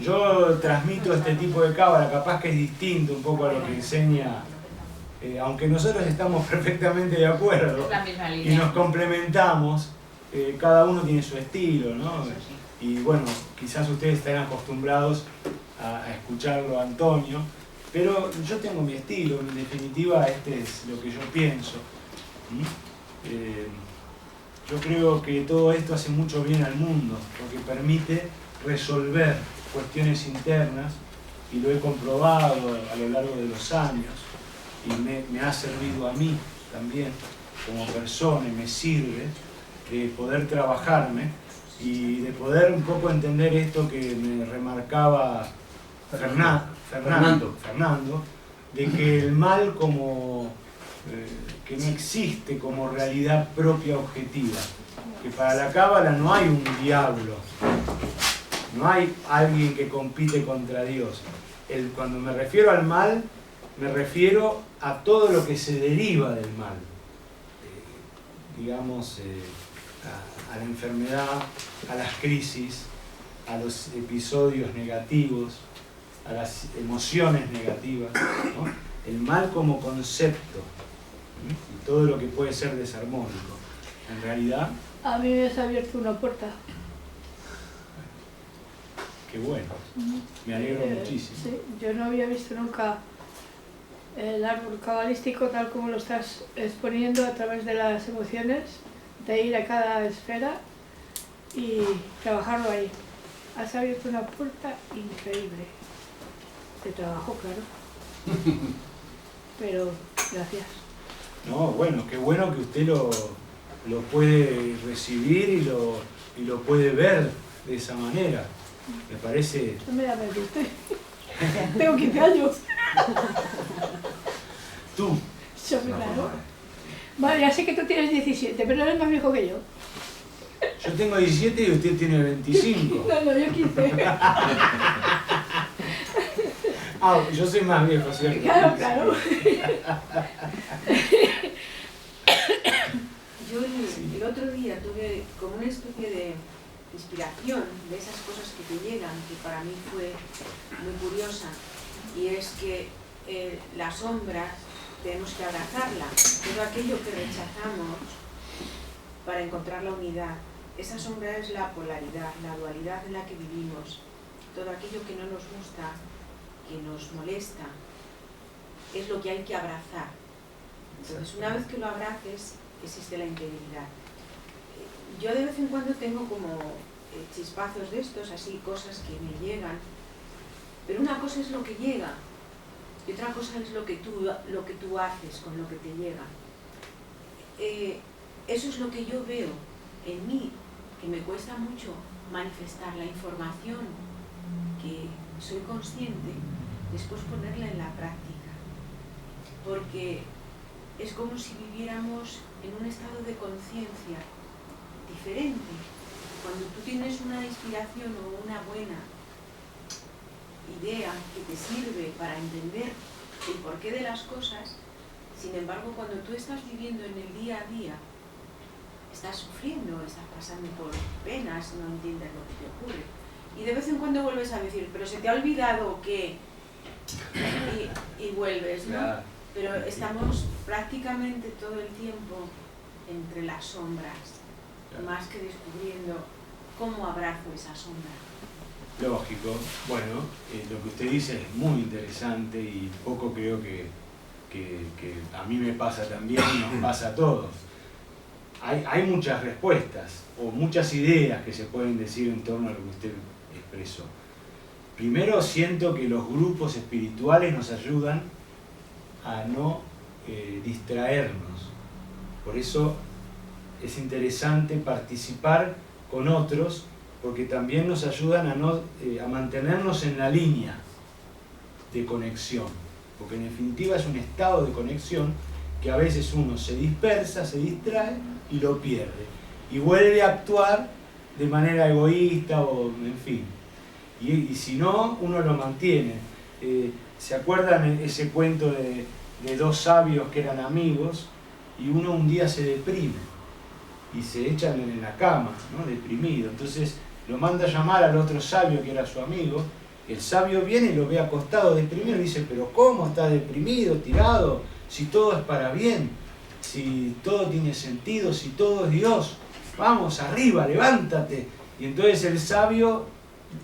Yo transmito este tipo de cábala, capaz que es distinto un poco a lo que enseña, aunque nosotros estamos perfectamente de acuerdo y nos complementamos, cada uno tiene su estilo, ¿no? Y bueno, quizás ustedes estén acostumbrados a escucharlo a Antonio, pero yo tengo mi estilo, en definitiva este es lo que yo pienso. Yo creo que todo esto hace mucho bien al mundo, porque permite resolver cuestiones internas, y lo he comprobado a lo largo de los años, y me ha servido a mí también como persona, y me sirve de poder trabajarme y de poder un poco entender esto que me remarcaba Fernando, de que el mal como que no existe como realidad propia objetiva, que para la cábala no hay un diablo, no hay alguien que compite contra Dios. Cuando me refiero al mal, me refiero a todo lo que se deriva del mal, digamos, a la enfermedad, a las crisis, a los episodios negativos, a las emociones negativas, ¿no? El mal como concepto, y todo lo que puede ser desarmónico. En realidad... A mí me has abierto una puerta. Qué bueno, me alegro muchísimo. Sí, yo no había visto nunca el árbol cabalístico tal como lo estás exponiendo a través de las emociones, de ir a cada esfera y trabajarlo ahí. Has abierto una puerta increíble. De trabajo, claro. Pero gracias. No, bueno, qué bueno que usted lo puede recibir y lo puede ver de esa manera. Me parece... No me da miedo usted. Tengo 15 años. ¿Tú? Yo, claro. Vale, ya sé que tú tienes 17, pero eres más viejo que yo. Yo tengo 17 y usted tiene 25. No, yo 15. Ah, yo soy más viejo, ¿cierto? Claro. Yo el otro día tuve como una especie de inspiración de esas cosas que te llegan, que para mí fue muy curiosa, y es que las sombras tenemos que abrazarla, todo aquello que rechazamos para encontrar la unidad. Esa sombra es la polaridad, la dualidad en la que vivimos, todo aquello que no nos gusta, que nos molesta, es lo que hay que abrazar. Entonces, una vez que lo abraces, existe la integridad. Yo de vez en cuando tengo como chispazos de estos, así, cosas que me llegan, pero una cosa es lo que llega y otra cosa es lo que tú haces con lo que te llega. Eso es lo que yo veo en mí, que me cuesta mucho manifestar la información que soy consciente, después ponerla en la práctica, porque es como si viviéramos en un estado de conciencia diferente. Cuando tú tienes una inspiración o una buena idea que te sirve para entender el porqué de las cosas, sin embargo, cuando tú estás viviendo en el día a día, estás sufriendo, estás pasando por penas, no entiendes lo que te ocurre. Y de vez en cuando vuelves a decir, pero se te ha olvidado que... Y vuelves, ¿no? Claro. Pero estamos prácticamente todo el tiempo entre las sombras, más que descubriendo cómo abrazo esa sombra. Lógico. Bueno, lo que usted dice es muy interesante y poco creo que a mí me pasa también y nos pasa a todos. Hay muchas respuestas o muchas ideas que se pueden decir en torno a lo que usted expresó. Primero, siento que los grupos espirituales nos ayudan a no distraernos. Por eso es interesante participar con otros, porque también nos ayudan a mantenernos en la línea de conexión. Porque en definitiva es un estado de conexión que a veces uno se dispersa, se distrae y lo pierde. Y vuelve a actuar de manera egoísta o en fin. Y si no, uno lo mantiene. ¿Se acuerdan ese cuento de dos sabios que eran amigos y uno un día se deprime y se echan en la cama, ¿no? Deprimido? Entonces lo manda a llamar al otro sabio que era su amigo El sabio viene y lo ve acostado, deprimido, y dice, pero ¿cómo estás deprimido, tirado? Si todo es para bien, si todo tiene sentido, si todo es Dios, vamos arriba, levántate. Y entonces el sabio,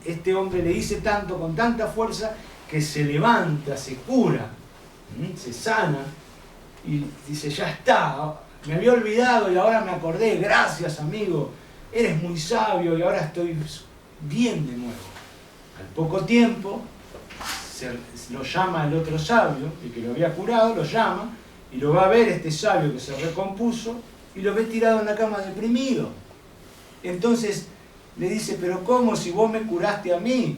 este hombre le dice tanto, con tanta fuerza, que se levanta, se cura, se sana, y dice, ya está, me había olvidado y ahora me acordé, gracias amigo, eres muy sabio y ahora estoy bien de nuevo. Al poco tiempo lo llama el otro sabio, el que lo había curado, lo llama y lo va a ver este sabio que se recompuso y lo ve tirado en la cama deprimido. Entonces le dice, pero ¿cómo si vos me curaste a mí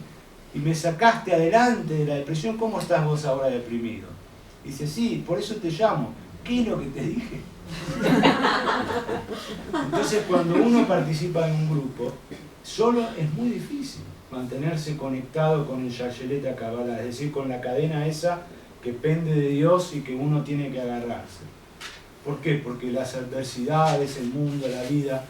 y me sacaste adelante de la depresión, cómo estás vos ahora deprimido? Dice, sí, por eso te llamo. ¿Qué es lo que te dije? Entonces cuando uno participa en un grupo, solo es muy difícil mantenerse conectado con el Yayeleta Kabbalah, es decir, con la cadena esa que pende de Dios y que uno tiene que agarrarse. ¿Por qué? Porque las adversidades, el mundo, la vida,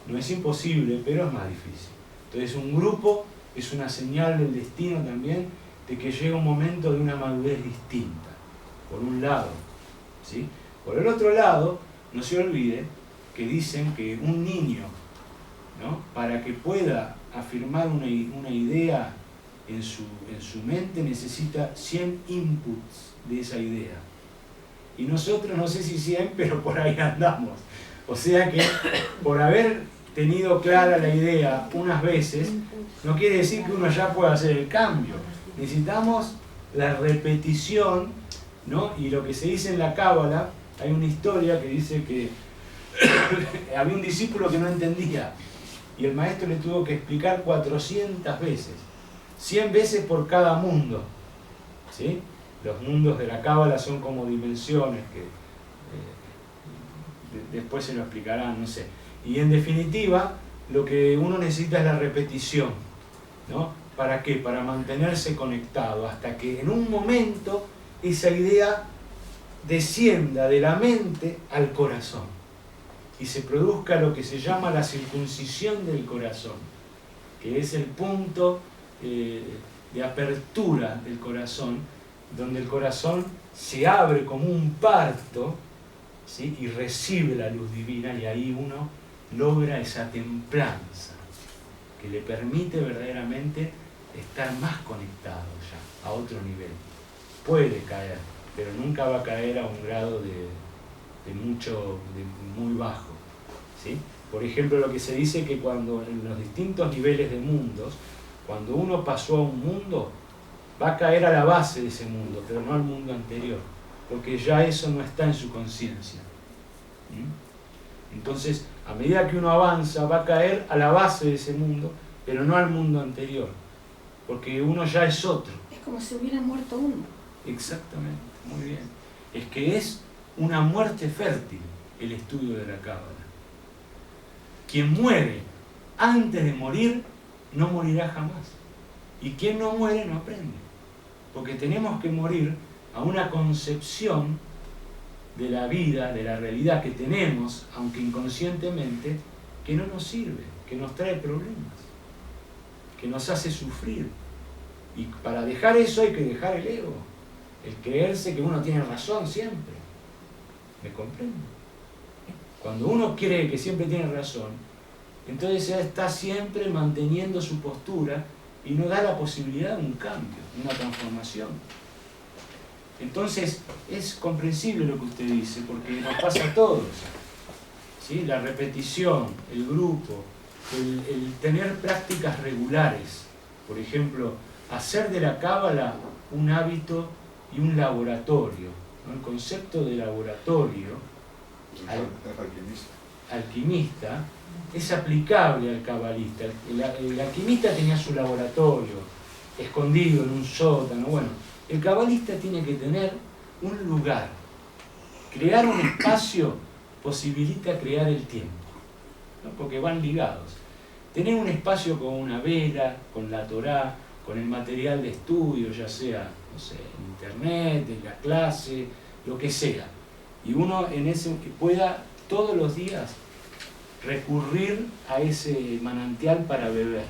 no es imposible, pero es más difícil. Entonces un grupo es una señal del destino también de que llega un momento de una madurez distinta, por un lado, ¿sí? Por el otro lado, no se olvide que dicen que un niño, ¿no?, para que pueda afirmar una idea en su mente necesita 100 inputs de esa idea. Y nosotros no sé si 100, pero por ahí andamos. O sea que por haber tenido clara la idea unas veces, no quiere decir que uno ya pueda hacer el cambio. Necesitamos la repetición, ¿no? Y lo que se dice en la Cábala, hay una historia que dice que había un discípulo que no entendía y el maestro le tuvo que explicar 400 veces, 100 veces por cada mundo, ¿sí? Los mundos de la Cábala son como dimensiones que después se lo explicarán, no sé. Y en definitiva, lo que uno necesita es la repetición, ¿no? ¿Para qué? Para mantenerse conectado, hasta que en un momento esa idea descienda de la mente al corazón y se produzca lo que se llama la circuncisión del corazón, que es el punto de apertura del corazón, donde el corazón se abre como un parto, ¿sí?, y recibe la luz divina, y ahí uno logra esa templanza que le permite verdaderamente estar más conectado ya, a otro nivel. Puede caer, pero nunca va a caer a un grado de muy bajo, ¿sí? Por ejemplo, lo que se dice que cuando en los distintos niveles de mundos, cuando uno pasó a un mundo, va a caer a la base de ese mundo, pero no al mundo anterior, porque ya eso no está en su conciencia. Entonces, a medida que uno avanza, va a caer a la base de ese mundo, pero no al mundo anterior, porque uno ya es otro. Es como si hubiera muerto uno. Exactamente, muy bien. Es que es una muerte fértil el estudio de la Cábala. Quien muere antes de morir no morirá jamás. Y quien no muere no aprende. Porque tenemos que morir a una concepción de la vida, de la realidad que tenemos, aunque inconscientemente, que no nos sirve, que nos trae problemas, que nos hace sufrir. Y para dejar eso hay que dejar el ego, el creerse que uno tiene razón siempre. ¿Me comprende? Cuando uno cree que siempre tiene razón, entonces ya está siempre manteniendo su postura y no da la posibilidad de un cambio, de una transformación. Entonces es comprensible lo que usted dice, porque nos pasa a todos, ¿sí? La repetición, el grupo, el tener prácticas regulares, por ejemplo, hacer de la Cábala un hábito y un laboratorio, ¿no? El concepto de laboratorio alquimista es aplicable al cabalista. El alquimista tenía su laboratorio escondido en un sótano. Bueno, el cabalista tiene que tener un lugar. Crear un espacio posibilita crear el tiempo, ¿no? Porque van ligados. Tener un espacio con una vela, con la Torá, con el material de estudio, ya sea, no sé, en internet, en la clase, lo que sea. Y uno en ese que pueda todos los días recurrir a ese manantial para beber.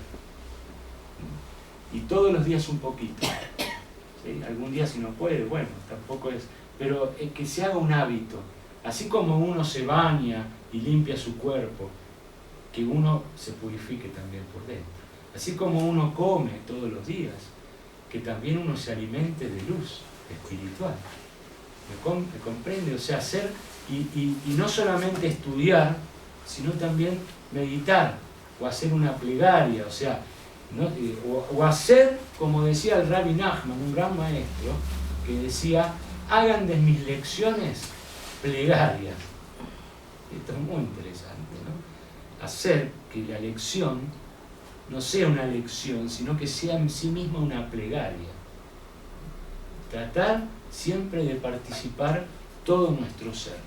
y todos los días un poquito. ¿Sí? Algún día si no puede, bueno, tampoco es, pero que se haga un hábito, así como uno se baña y limpia su cuerpo, que uno se purifique también por dentro, así como uno come todos los días, que también uno se alimente de luz espiritual. ¿Me comprende? O sea, hacer, y no solamente estudiar, sino también meditar, o hacer una plegaria, o sea, ¿no? o hacer, como decía el Rabbi Nachman, un gran maestro, que decía, hagan de mis lecciones plegarias. Esto es muy interesante, ¿no? Hacer que la lección no sea una lección, sino que sea en sí misma una plegaria. Tratar siempre de participar todo nuestro ser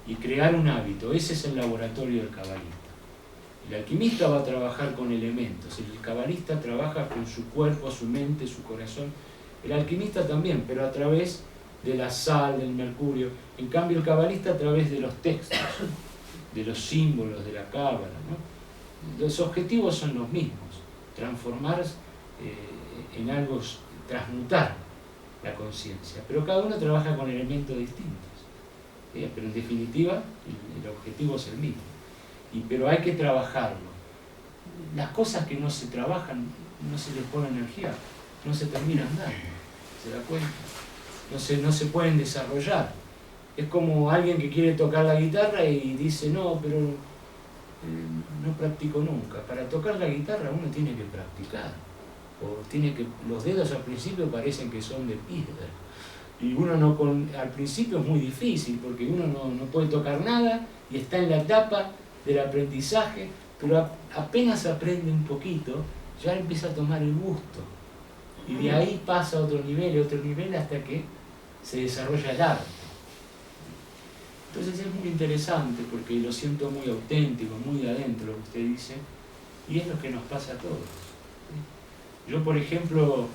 y crear un hábito. Ese es el laboratorio del cabalista. El alquimista va a trabajar con elementos, el cabalista trabaja con su cuerpo, su mente, su corazón. El alquimista también, pero a través de la sal, del mercurio. En cambio el cabalista a través de los textos, de los símbolos, de la cábala, ¿no? Los objetivos son los mismos, transformar en algo, transmutar la conciencia, pero cada uno trabaja con elementos distintos. Pero en definitiva el objetivo es el mismo. Pero hay que trabajarlo. Las cosas que no se trabajan, no se les pone energía, no se terminan dando. ¿Se da cuenta? No se pueden desarrollar. Es como alguien que quiere tocar la guitarra y dice, no, pero no practico nunca. Para tocar la guitarra uno tiene que practicar. Los dedos al principio parecen que son de piedra. Y uno al principio es muy difícil, porque uno no puede tocar nada y está en la etapa del aprendizaje, pero apenas aprende un poquito, ya empieza a tomar el gusto. Y de ahí pasa a otro nivel, hasta que se desarrolla el arte. Entonces es muy interesante, porque lo siento muy auténtico, muy de adentro lo que usted dice, y es lo que nos pasa a todos. Yo, por ejemplo,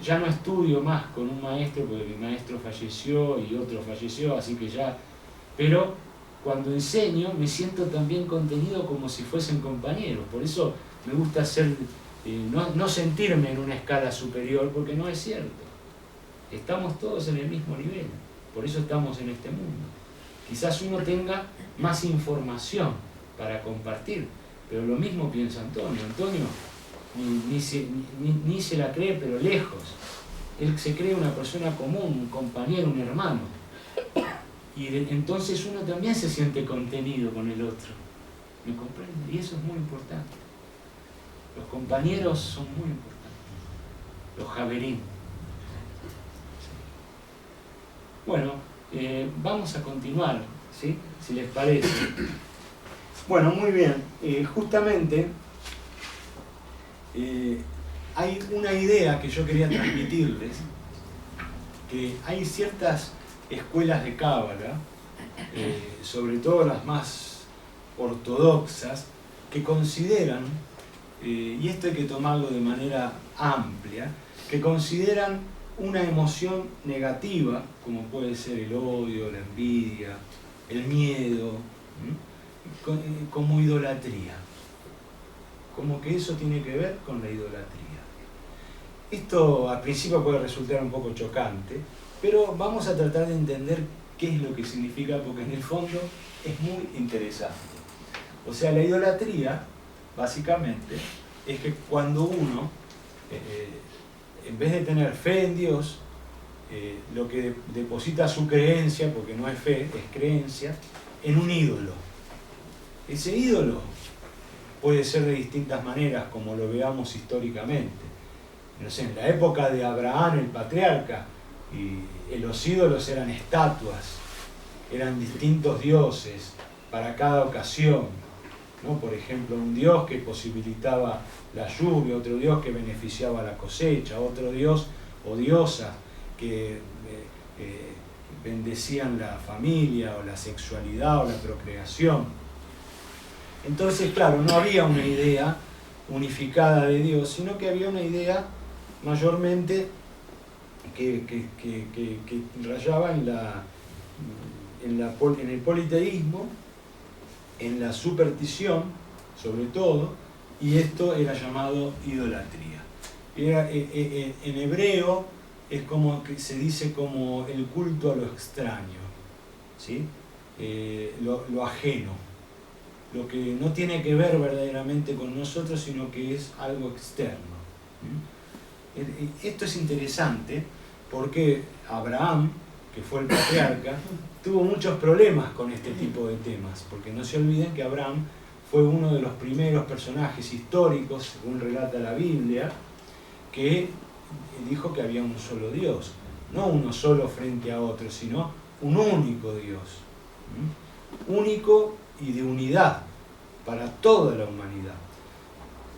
ya no estudio más con un maestro, porque mi maestro falleció y otro falleció, así que ya... Pero cuando enseño me siento también contenido como si fuesen compañeros. Por eso me gusta no sentirme en una escala superior, porque no es cierto. Estamos todos en el mismo nivel, por eso estamos en este mundo. Quizás uno tenga más información para compartir, pero lo mismo piensa Antonio. Antonio ni se la cree, pero lejos. Él se cree una persona común, un compañero, un hermano. Y entonces uno también se siente contenido con el otro. ¿Me comprende? Y eso es muy importante. Los compañeros son muy importantes. Los javerín. Bueno, vamos a continuar, ¿sí? Si les parece. Bueno, muy bien. Justamente hay una idea que yo quería transmitirles, que hay ciertas escuelas de cábala, sobre todo las más ortodoxas, que consideran, y esto hay que tomarlo de manera amplia, que consideran una emoción negativa, como puede ser el odio, la envidia, el miedo, como idolatría. Como que eso tiene que ver con la idolatría. Esto al principio puede resultar un poco chocante, pero vamos a tratar de entender qué es lo que significa, porque en el fondo es muy interesante. O sea, la idolatría, básicamente, es que cuando uno, en vez de tener fe en Dios, lo que deposita su creencia, porque no es fe, es creencia, en un ídolo. Ese ídolo puede ser de distintas maneras, como lo veamos históricamente. No sé, en la época de Abraham, el patriarca, y los ídolos eran estatuas, eran distintos dioses para cada ocasión, ¿no? Por ejemplo, un dios que posibilitaba la lluvia, otro dios que beneficiaba la cosecha, otro dios o diosa que bendecían la familia o la sexualidad o la procreación. Entonces, claro, no había una idea unificada de Dios, sino que había una idea mayormente que rayaba en el politeísmo, en la superstición, sobre todo, y esto era llamado idolatría. En hebreo es como que se dice como el culto a lo extraño, ¿sí? Lo ajeno, lo que no tiene que ver verdaderamente con nosotros, sino que es algo externo. Esto es interesante porque Abraham, que fue el patriarca, tuvo muchos problemas con este tipo de temas, porque no se olviden que Abraham fue uno de los primeros personajes históricos, según relata la Biblia, que dijo que había un solo Dios, no uno solo frente a otro, sino un único Dios, único y de unidad para toda la humanidad.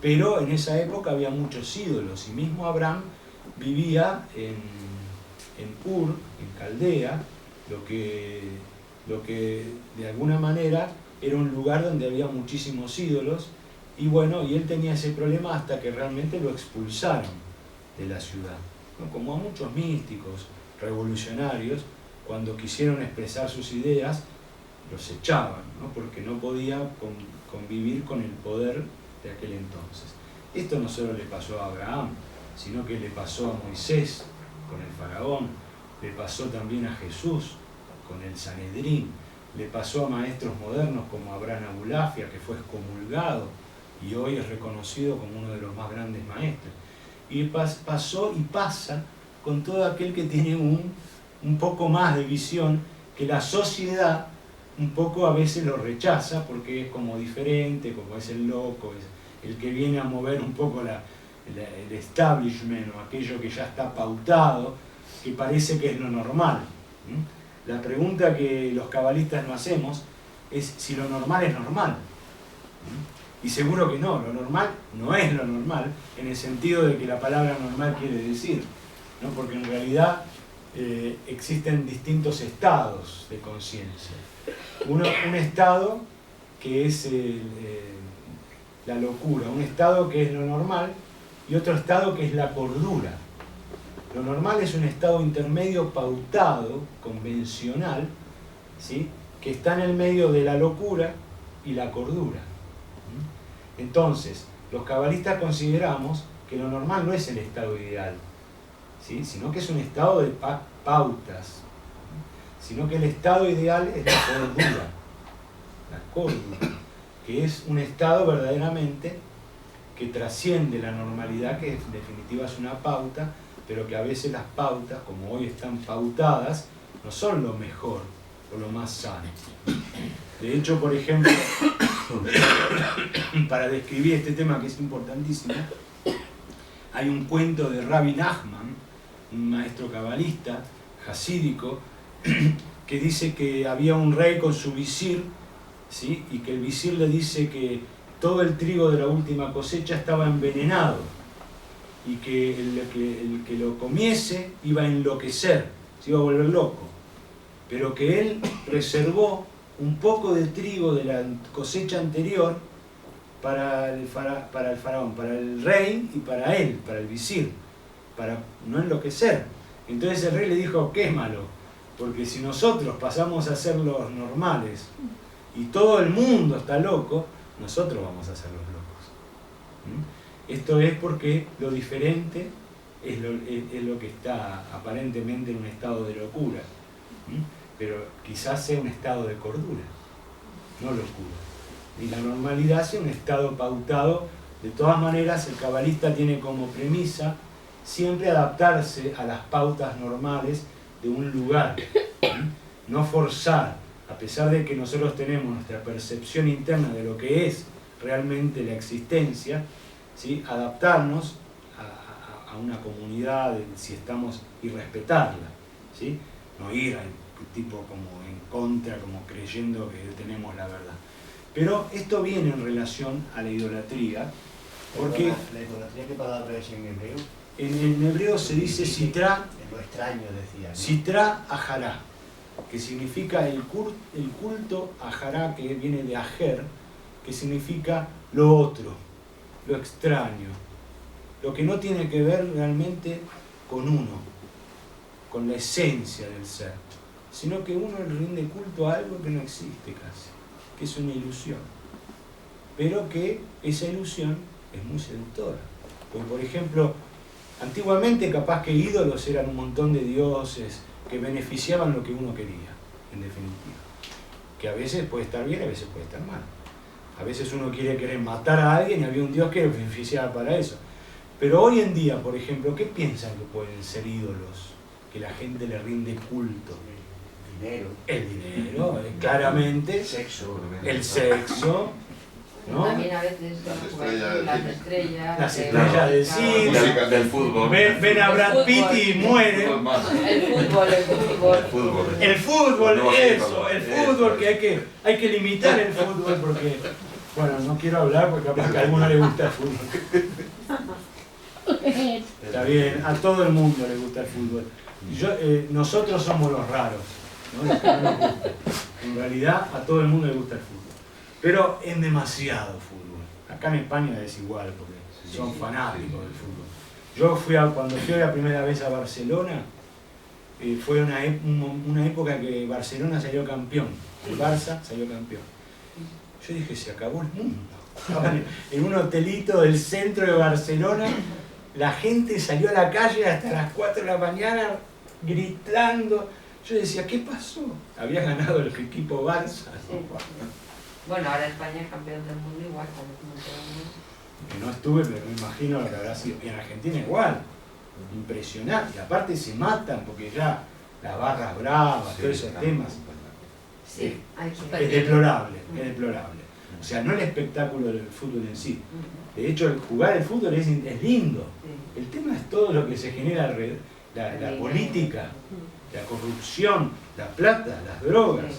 Pero en esa época había muchos ídolos, y mismo Abraham vivía en Ur, en Caldea, lo que de alguna manera era un lugar donde había muchísimos ídolos, y bueno, y él tenía ese problema hasta que realmente lo expulsaron de la ciudad, ¿no? Como a muchos místicos revolucionarios, cuando quisieron expresar sus ideas, los echaban, ¿no? Porque no podía convivir con el poder de aquel entonces. Esto no solo le pasó a Abraham, sino que le pasó a Moisés con el faraón, le pasó también a Jesús con el Sanedrín, le pasó a maestros modernos como Abraham Abulafia, que fue excomulgado y hoy es reconocido como uno de los más grandes maestros. Y pasó y pasa con todo aquel que tiene un poco más de visión, que la sociedad un poco a veces lo rechaza porque es como diferente, como es el loco, es el que viene a mover un poco el establishment o aquello que ya está pautado, que parece que es lo normal. La pregunta que los cabalistas no hacemos es si lo normal es normal. Y seguro que no, lo normal no es lo normal, en el sentido de que la palabra normal quiere decir, ¿no? Porque en realidad existen distintos estados de conciencia. Un estado que es la locura, un estado que es lo normal y otro estado que es la cordura. Lo normal es un estado intermedio pautado, convencional, ¿sí? Que está en el medio de la locura y la cordura. Entonces, los cabalistas consideramos que lo normal no es el estado ideal, ¿sí? Sino que es un estado de pautas, sino que el estado ideal es la cordura, que es un estado verdaderamente que trasciende la normalidad, que en definitiva es una pauta, pero que a veces las pautas, como hoy están pautadas, no son lo mejor o lo más sano. De hecho, por ejemplo, para describir este tema que es importantísimo, hay un cuento de Rabbi Nachman, un maestro cabalista, hasídico, que dice que había un rey con su visir, ¿sí? Y que el visir le dice que todo el trigo de la última cosecha estaba envenenado y que el que lo comiese iba a enloquecer, se iba a volver loco, pero que él reservó un poco de trigo de la cosecha anterior para el faraón, para el rey y para él, para el visir, para no enloquecer. Entonces el rey le dijo, quémalo, porque si nosotros pasamos a ser los normales y todo el mundo está loco, nosotros vamos a ser los locos. Esto es porque lo diferente es lo que está aparentemente en un estado de locura, pero quizás sea un estado de cordura, no locura. Y la normalidad sea un estado pautado. De todas maneras, el cabalista tiene como premisa siempre adaptarse a las pautas normales de un lugar, no forzar, a pesar de que nosotros tenemos nuestra percepción interna de lo que es realmente la existencia, ¿sí? Adaptarnos a una comunidad, si estamos, y respetarla, ¿sí? No ir al tipo como en contra, como creyendo que tenemos la verdad. Pero esto viene en relación a la idolatría, porque ¿La idolatría qué palabra es en hebreo? En hebreo se dice sitra, Es lo extraño, decía, ¿no? sitra ajará, que significa el culto ajará, que viene de ajer, que significa lo otro, lo extraño, lo que no tiene que ver realmente con uno, con la esencia del ser, sino que uno le rinde culto a algo que no existe casi, que es una ilusión, pero que esa ilusión es muy seductora. Porque, por ejemplo, Antiguamente capaz que ídolos eran un montón de dioses que beneficiaban lo que uno quería, en definitiva. Que a veces puede estar bien, a veces puede estar mal. A veces uno quiere querer matar a alguien y había un dios que beneficiaba para eso. Pero hoy en día, por ejemplo, ¿qué piensan que pueden ser ídolos? Que la gente le rinde culto. Dinero. El dinero, claramente. Sexo. El sexo, ¿no? También a veces las estrellas. Las estrellas del cine. Del fútbol. Ven a Brad Pitt y muere. El fútbol. El fútbol, No, eso, el eso. fútbol, que hay que limitar el fútbol porque, bueno, no quiero hablar porque capaz que a alguno le gusta el fútbol. Está bien, a todo el mundo le gusta el fútbol. Nosotros somos los raros, ¿no? Los que no nos gusta. En realidad a todo el mundo le gusta el fútbol. Pero es demasiado fútbol. Acá en España es igual porque son fanáticos del fútbol. Cuando fui la primera vez a Barcelona, fue una época que Barcelona salió campeón. El Barça salió campeón. Yo dije, se acabó el mundo. Estaban en un hotelito del centro de Barcelona. La gente salió a la calle hasta las 4 de la mañana gritando. Yo decía, ¿qué pasó? Había ganado el equipo Barça. Sí. Bueno, ahora España es campeón del mundo igual. Que no estuve, pero me imagino lo que habrá sido. Y en Argentina igual. Impresionante. Y aparte se matan porque ya las barras bravas, todos esos temas. Sí, Es deplorable, es deplorable. O sea, no el espectáculo del fútbol en sí. De hecho, jugar el fútbol es lindo. El tema es todo lo que se genera alrededor. La política, la corrupción, la plata, las drogas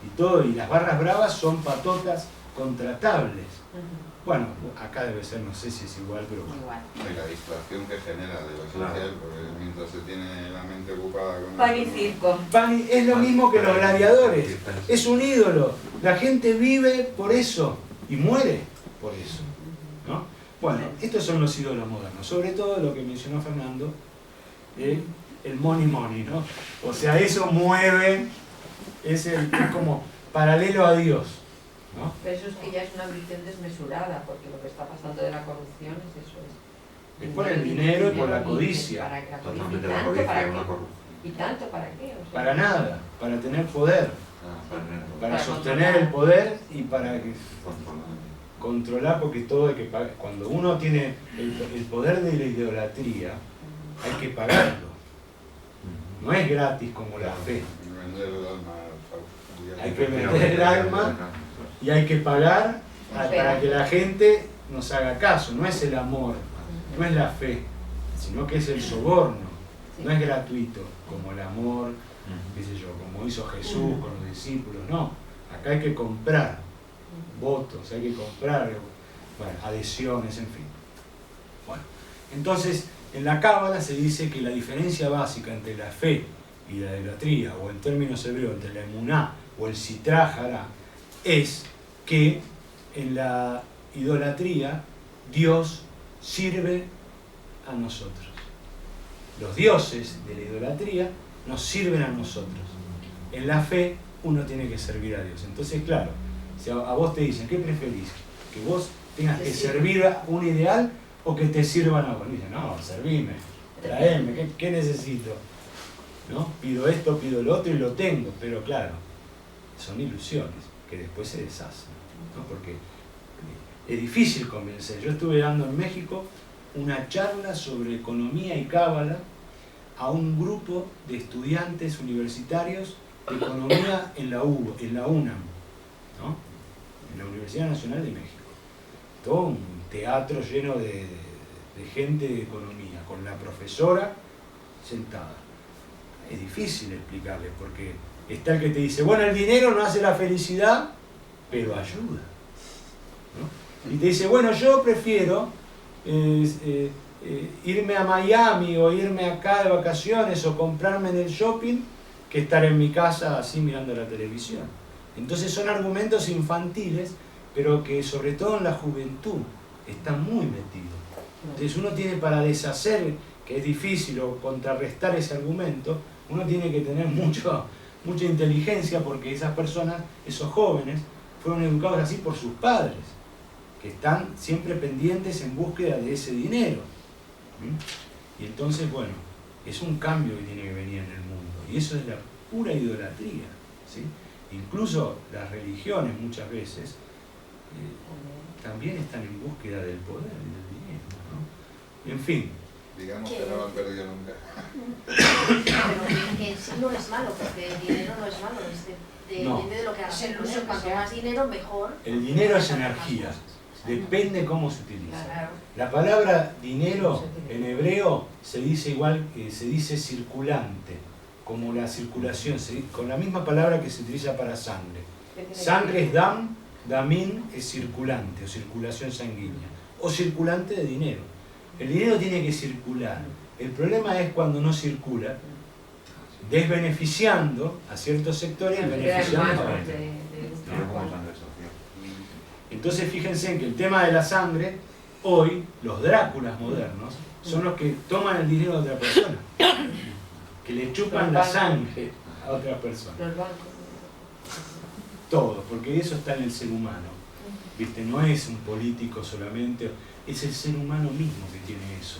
y todo. Y las barras bravas son patotas contratables. Bueno, acá debe ser, no sé si es igual, pero bueno. Y la distracción que genera de lo social, porque mientras se tiene la mente ocupada con Pan y circo. Es lo mismo que los gladiadores. Es un ídolo. La gente vive por eso y muere por eso, ¿no? Bueno, estos son los ídolos modernos. Sobre todo lo que mencionó Fernando, el money, ¿no? O sea, eso mueve, es como paralelo a Dios, ¿no? Pero eso es que ya es una ambición desmesurada, porque lo que está pasando de la corrupción es eso. Es por el dinero y por la codicia. ¿Para qué? Totalmente la codicia, ¿Para una qué? corrupción. ¿Y tanto para qué? O sea, Para nada, para tener poder, para Para sostener controlar. el poder y para que Controlar. controlar, porque todo hay que pagar. Cuando uno tiene el poder de la idolatría, hay que pagarlo. No es gratis como la fe. Vender el alma. Hay que vender el alma y hay que pagar para que la gente nos haga caso. No es el amor, no es la fe, sino que es el soborno. No es gratuito como el amor, qué sé yo, como hizo Jesús con los discípulos. No, acá hay que comprar votos, hay que comprar, bueno, adhesiones, en fin. Bueno, entonces en la Cábala se dice que la diferencia básica entre la fe y la idolatría, o en términos hebreos entre la emuná o el sitrá jará, es que en la idolatría Dios sirve a nosotros. Los dioses de la idolatría nos sirven a nosotros. En la fe uno tiene que servir a Dios. Entonces, claro, si a vos te dicen, ¿qué preferís? ¿Que vos tengas que servir a un ideal o que te sirvan a vos? Y dicen, no, servime, traeme, ¿qué necesito? ¿No? Pido esto, pido lo otro y lo tengo. Pero claro, son ilusiones que después se deshacen, ¿no? Porque es difícil convencer. Yo estuve dando en México una charla sobre economía y cábala a un grupo de estudiantes universitarios de economía en la UNAM, ¿no? En la Universidad Nacional de México. Todo un teatro lleno de gente de economía, con la profesora sentada. Es difícil explicarle, porque está el que te dice, bueno, el dinero no hace la felicidad, pero ayuda, ¿no? Y te dice, bueno, yo prefiero irme a Miami o irme acá de vacaciones o comprarme en el shopping que estar en mi casa así mirando la televisión. Entonces son argumentos infantiles, pero que sobre todo en la juventud están muy metidos. Entonces uno tiene, para deshacer, que es difícil, o contrarrestar ese argumento, uno tiene que tener mucha inteligencia, porque esas personas, esos jóvenes, fueron educados así por sus padres, que están siempre pendientes en búsqueda de ese dinero. Y entonces, bueno, es un cambio que tiene que venir en el mundo. Y eso es la pura idolatría, ¿sí? Incluso las religiones muchas veces también están en búsqueda del poder y del dinero, ¿no? En fin. Digamos que no lo han perdido nunca. Pero que en sí no es malo, porque el dinero no es malo, depende de lo que hagas con él. Cuanto más dinero, mejor. El dinero es energía, depende cómo se utiliza. La palabra dinero en hebreo se dice igual, se dice circulante, como la circulación, con la misma palabra que se utiliza para sangre. Sangre es dam, damin es circulante o circulación sanguínea, o circulante de dinero. El dinero tiene que circular. El problema es cuando no circula, desbeneficiando a ciertos sectores y beneficiando a otros. Entonces fíjense en que el tema de la sangre, hoy los Dráculas modernos son los que toman el dinero de otra persona, que le chupan la sangre a otra persona. Los bancos. Todo, porque eso está en el ser humano. ¿Viste? No es un político solamente, es el ser humano mismo que tiene eso.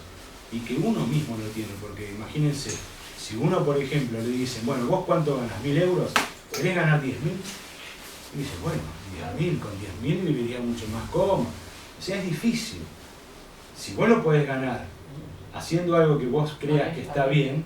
Y que uno mismo lo tiene, porque imagínense, si uno, por ejemplo, le dicen, bueno, ¿vos cuánto ganas? ¿1.000 euros? ¿Querés ganar 10.000? Y dice, bueno, 10.000, con 10.000 viviría mucho más cómodo. O sea, es difícil. Si vos lo podés ganar haciendo algo que vos creas que está bien,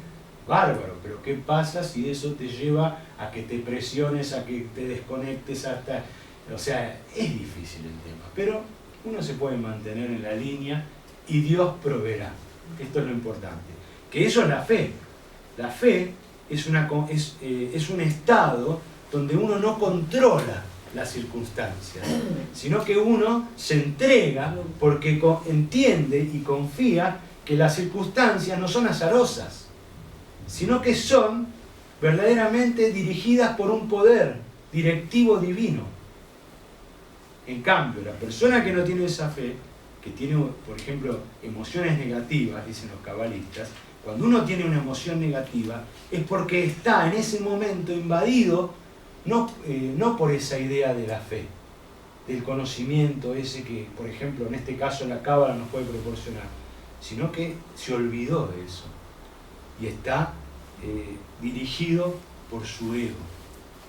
bárbaro, pero ¿qué pasa si eso te lleva a que te presiones, a que te desconectes hasta... O sea, es difícil el tema, pero uno se puede mantener en la línea y Dios proveerá. Esto es lo importante. Que eso es la fe. La fe es un estado donde uno no controla las circunstancias, sino que uno se entrega porque entiende y confía que las circunstancias no son azarosas, sino que son verdaderamente dirigidas por un poder directivo divino. En cambio, la persona que no tiene esa fe, que tiene, por ejemplo, emociones negativas, dicen los cabalistas, cuando uno tiene una emoción negativa es porque está en ese momento invadido no por esa idea de la fe, del conocimiento ese que, por ejemplo, en este caso la cábala nos puede proporcionar, sino que se olvidó de eso y está dirigido por su ego,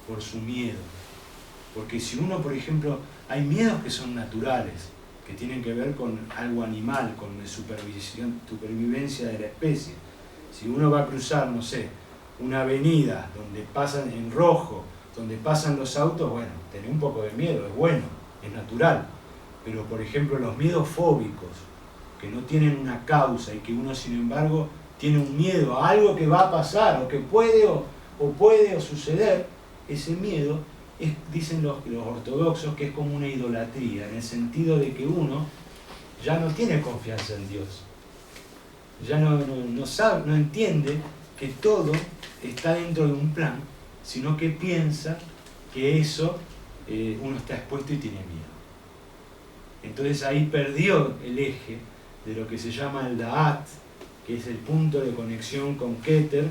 por su miedo. Porque si uno, por ejemplo, hay miedos que son naturales, que tienen que ver con algo animal, con la supervivencia de la especie. Si uno va a cruzar, no sé, una avenida donde pasan en rojo, donde pasan los autos, bueno, tener un poco de miedo, es bueno, es natural. Pero, por ejemplo, los miedos fóbicos, que no tienen una causa y que uno, sin embargo, tiene un miedo a algo que va a pasar, o que puede o suceder, ese miedo dicen los ortodoxos que es como una idolatría, en el sentido de que uno ya no tiene confianza en Dios, ya no sabe, no entiende que todo está dentro de un plan, sino que piensa que eso uno está expuesto y tiene miedo. Entonces ahí perdió el eje de lo que se llama el Da'at, que es el punto de conexión con Keter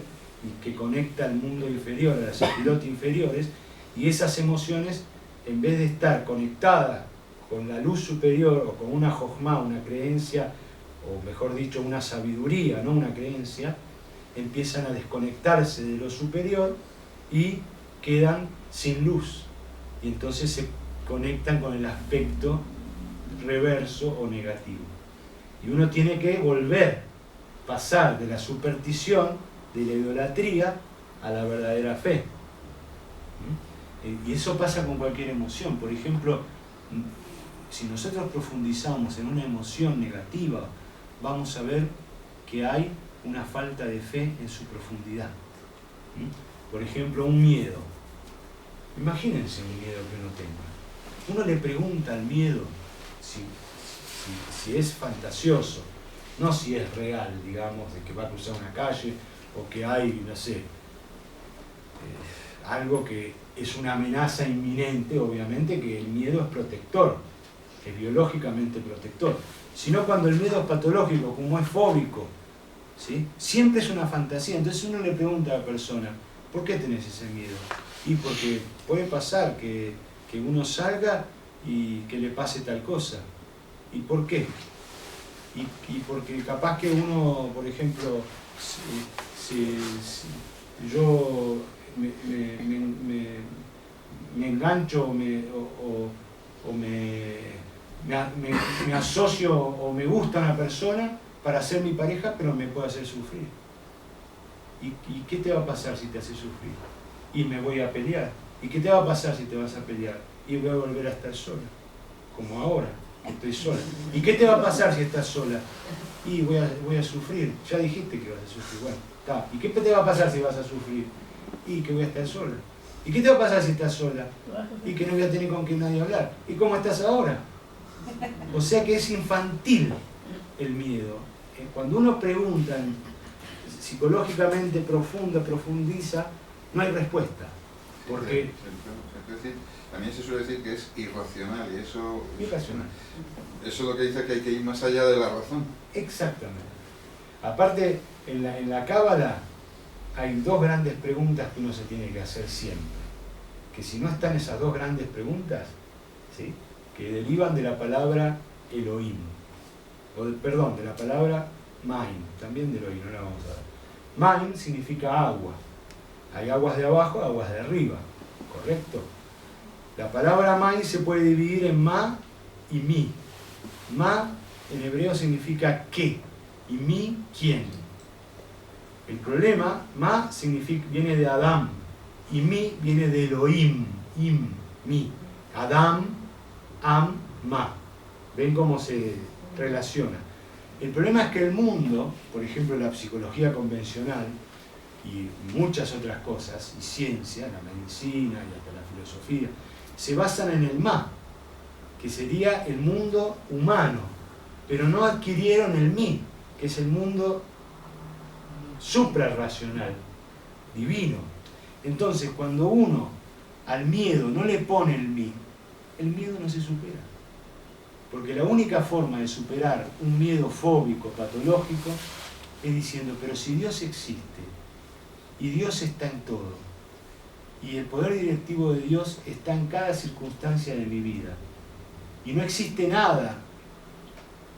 y que conecta al mundo inferior, a las sefirot inferiores, y esas emociones, en vez de estar conectadas con la luz superior o con una jochma, una creencia, o mejor dicho, una sabiduría, no una creencia, empiezan a desconectarse de lo superior y quedan sin luz. Y entonces se conectan con el aspecto reverso o negativo. Y uno tiene que volver, pasar de la superstición, de la idolatría, a la verdadera fe. Y eso pasa con cualquier emoción. Por ejemplo, si nosotros profundizamos en una emoción negativa, vamos a ver que hay una falta de fe en su profundidad. Por ejemplo, un miedo. Imagínense un miedo que uno tenga. Uno le pregunta al miedo si es fantasioso, no si es real, digamos, de que va a cruzar una calle o que hay, no sé, algo que es una amenaza inminente. Obviamente que el miedo es protector, es biológicamente protector, sino cuando el miedo es patológico, como es fóbico, ¿sí? Siempre es una fantasía. Entonces uno le pregunta a la persona, ¿por qué tenés ese miedo? Y porque puede pasar que uno salga y que le pase tal cosa. ¿Y por qué? y porque capaz que uno, por ejemplo, yo me engancho o me asocio o me gusta una persona para ser mi pareja, pero me puede hacer sufrir. ¿Y qué te va a pasar si te hace sufrir? Y me voy a pelear. ¿Y qué te va a pasar si te vas a pelear? Y voy a volver a estar sola, como ahora, estoy sola. ¿Y qué te va a pasar si estás sola? Y voy a sufrir. Ya dijiste que vas a sufrir. Bueno, está. ¿Y qué te va a pasar si vas a sufrir? Y que voy a estar sola. ¿Y qué te va a pasar si estás sola? Y que no voy a tener con quién nadie hablar. ¿Y cómo estás ahora? O sea que es infantil el miedo. Cuando uno pregunta psicológicamente profundiza, no hay respuesta. Porque Es decir, también se suele decir que es irracional y eso... Irracional. Eso es lo que dice que hay que ir más allá de la razón. Exactamente. Aparte, en la Cábala hay dos grandes preguntas que uno se tiene que hacer siempre. Que si no están esas dos grandes preguntas, ¿sí?, que derivan de la palabra Elohim, de la palabra Maim, también de Elohim, no la vamos a ver. Maim significa agua. Hay aguas de abajo, aguas de arriba, ¿correcto? La palabra Maim se puede dividir en Ma y Mi. Ma en hebreo significa qué, y Mi, quién. El problema, Ma viene de Adam, y Mi viene de Elohim, Mi. Adam, Am, Ma. ¿Ven cómo se relaciona? El problema es que el mundo, por ejemplo la psicología convencional y muchas otras cosas, y ciencia, la medicina y hasta la filosofía, se basan en el Ma, que sería el mundo humano, pero no adquirieron el Mi, que es el mundo suprarracional, divino. Entonces, cuando uno al miedo no le pone el Mi, el miedo no se supera. Porque la única forma de superar un miedo fóbico, patológico, es diciendo, pero si Dios existe, y Dios está en todo, y el poder directivo de Dios está en cada circunstancia de mi vida, y no existe nada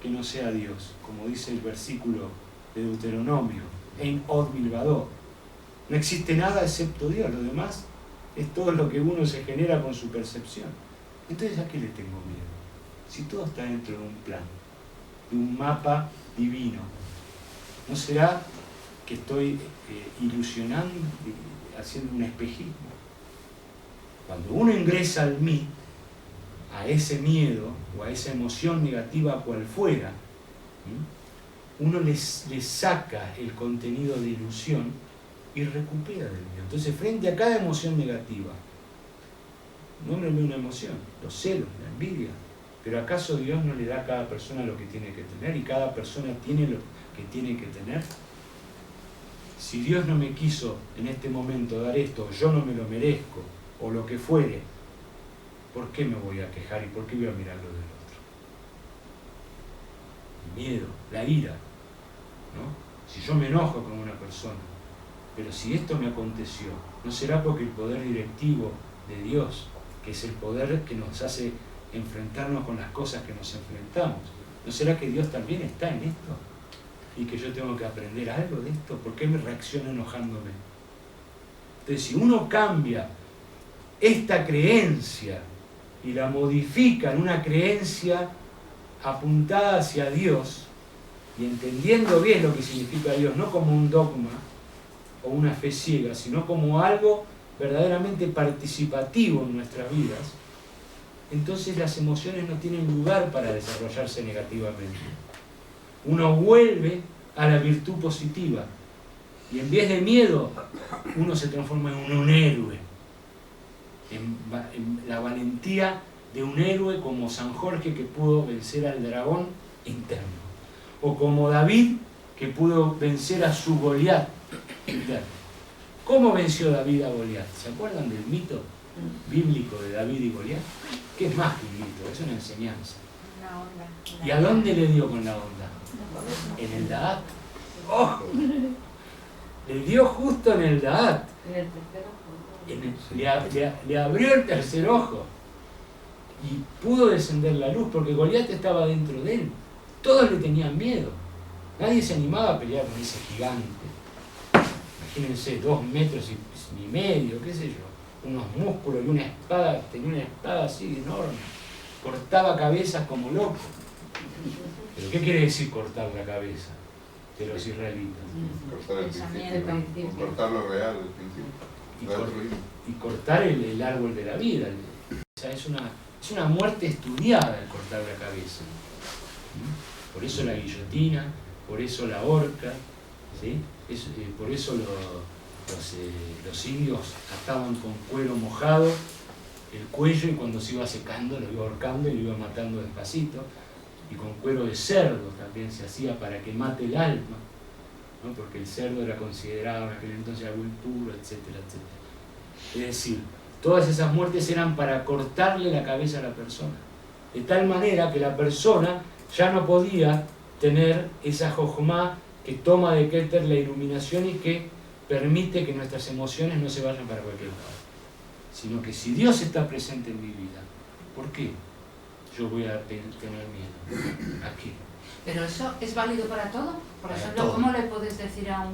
que no sea Dios, como dice el versículo de Deuteronomio, en Od Milvadó. No existe nada excepto Dios, lo demás es todo lo que uno se genera con su percepción. Entonces, ¿a qué le tengo miedo? Si todo está dentro de un plan, de un mapa divino, ¿no será que estoy ilusionando, haciendo un espejismo? Cuando uno ingresa al mí, a ese miedo o a esa emoción negativa cual fuera, uno le saca el contenido de ilusión y recupera del miedo. Entonces, frente a cada emoción negativa, nómbreme una emoción, los celos, la envidia, pero ¿acaso Dios no le da a cada persona lo que tiene que tener y cada persona tiene lo que tiene que tener? Si Dios no me quiso en este momento dar esto, yo no me lo merezco, o lo que fuere, ¿por qué me voy a quejar y por qué voy a mirar lo del otro? El miedo, la ira, ¿no? Si yo me enojo con una persona, pero si esto me aconteció, ¿no será porque el poder directivo de Dios, que es el poder que nos hace enfrentarnos con las cosas que nos enfrentamos, ¿no será que Dios también está en esto? Y que yo tengo que aprender algo de esto. ¿Por qué me reacciono enojándome? Entonces, si uno cambia esta creencia y la modifica en una creencia apuntada hacia Dios y entendiendo bien lo que significa Dios, no como un dogma o una fe ciega, sino como algo verdaderamente participativo en nuestras vidas, entonces las emociones no tienen lugar para desarrollarse negativamente. Uno vuelve a la virtud positiva y en vez de miedo uno se transforma en un héroe, en la valentía de un héroe como San Jorge, que pudo vencer al dragón interno, o como David, que pudo vencer a su Goliat interno. ¿Cómo venció David a Goliat? ¿Se acuerdan del mito bíblico de David y Goliat? Que es más que un mito, es una enseñanza. Una onda. ¿Y a dónde le dio con la onda? En el Da'at. ¡Ojo! Le dio justo en el Da'at. En el tercer ojo. Le abrió el tercer ojo. Y pudo descender la luz, porque Goliat estaba dentro de él. Todos le tenían miedo. Nadie se animaba a pelear con ese gigante. Imagínense, 2 metros y medio, qué sé yo, unos músculos y una espada, tenía una espada así enorme. Cortaba cabezas como loco. ¿Pero qué quiere decir cortar la cabeza de los israelitas? Cortar el principio, cortar lo real, el principio. Y cortar el árbol de la vida. O sea, es una muerte estudiada el cortar la cabeza. Por eso la guillotina, por eso la horca, ¿sí? Por eso los indios ataban con cuero mojado el cuello, y cuando se iba secando lo iba ahorcando y lo iba matando despacito. Y con cuero de cerdo también se hacía para que mate el alma, ¿no? Porque el cerdo era considerado en aquel entonces algo impuro, etcétera, etcétera. Es decir, todas esas muertes eran para cortarle la cabeza a la persona, de tal manera que la persona ya no podía tener esa jojomá que toma de Keter la iluminación y que permite que nuestras emociones no se vayan para cualquier lado, sino que si Dios está presente en mi vida, ¿por qué yo voy a tener miedo? ¿A qué? Pero eso es válido para todo. Por Para ejemplo, todo. ¿cómo le puedes decir a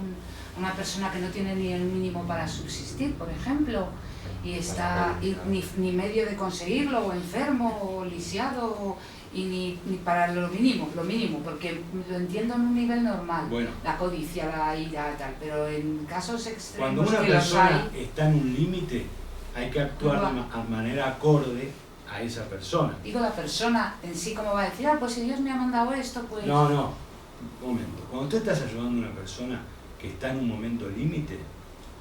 una persona que no tiene ni el mínimo para subsistir, por ejemplo, y está ni medio de conseguirlo, o enfermo, o lisiado, y ni para lo mínimo, porque lo entiendo en un nivel normal, Bueno, la codicia, la ira, tal, pero en casos cuando extremos una que los persona hay, está en un límite, hay que actuar de manera acorde a esa persona. digo, la persona en sí, como va a decir, pues si Dios me ha mandado esto, pues... No, un momento. Cuando tú estás ayudando a una persona que está en un momento límite,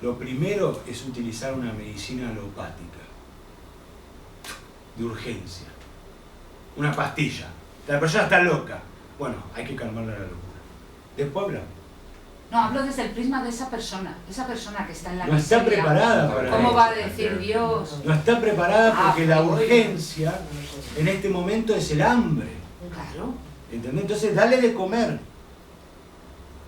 lo primero es utilizar una medicina alopática, de urgencia. Una pastilla. La persona está loca. Bueno, hay que calmarle la locura. Después hablamos. No, hablo desde el prisma de esa persona que está en la No está miseria. preparada para ¿Cómo eso. va a decir Dios? No está preparada porque la pues, urgencia en este momento es el hambre. Claro. ¿Entendés? Entonces dale de comer.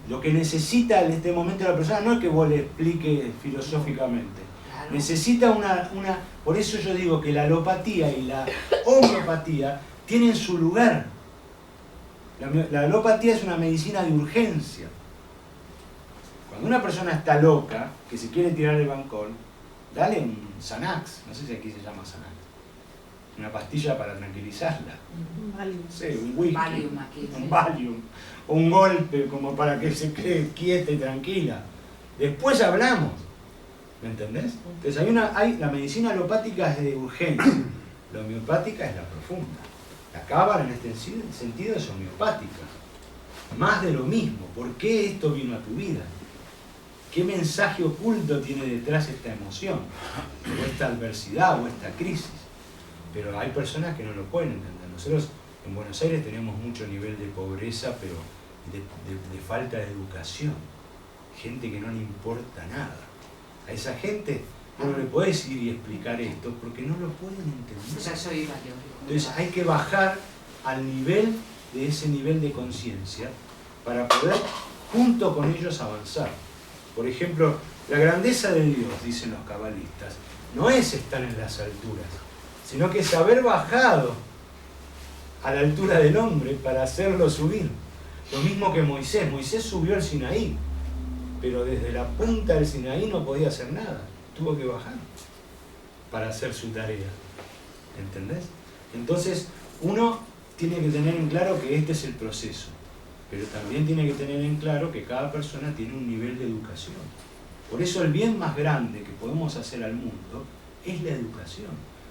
Lo que necesita en este momento la persona no es que vos le expliques filosóficamente. Claro. Necesita una... Por eso yo digo que la alopatía y la homeopatía tienen su lugar. La alopatía es una medicina de urgencia. Cuando una persona está loca, que se quiere tirar del balcón, dale un Xanax, no sé si aquí se llama Xanax, una pastilla para tranquilizarla, Valium. no sé, un whisky, Valium aquí, ¿sí? un Valium, o un golpe como para que se quede quieta y tranquila. Después hablamos, ¿me entendés? Entonces la medicina alopática es de urgencia, la homeopática es la profunda. La cábala en este sentido es homeopática, más de lo mismo. ¿Por qué esto vino a tu vida? ¿Qué mensaje oculto tiene detrás esta emoción, o esta adversidad, o esta crisis? Pero hay personas que no lo pueden entender. Nosotros en Buenos Aires tenemos mucho nivel de pobreza, pero de falta de educación. Gente que no le importa nada. A esa gente no le podés ir y explicar esto porque no lo pueden entender. O sea, eso iba yo. Entonces hay que bajar al nivel de ese nivel de conciencia para poder junto con ellos avanzar. Por ejemplo, la grandeza de Dios, dicen los cabalistas, no es estar en las alturas, sino que es haber bajado a la altura del hombre para hacerlo subir. Lo mismo que Moisés. Moisés subió al Sinaí, pero desde la punta del Sinaí no podía hacer nada. Tuvo que bajar para hacer su tarea. ¿Entendés? Entonces, uno tiene que tener en claro que este es el proceso, pero también tiene que tener en claro que cada persona tiene un nivel de educación. Por eso el bien más grande que podemos hacer al mundo es la educación,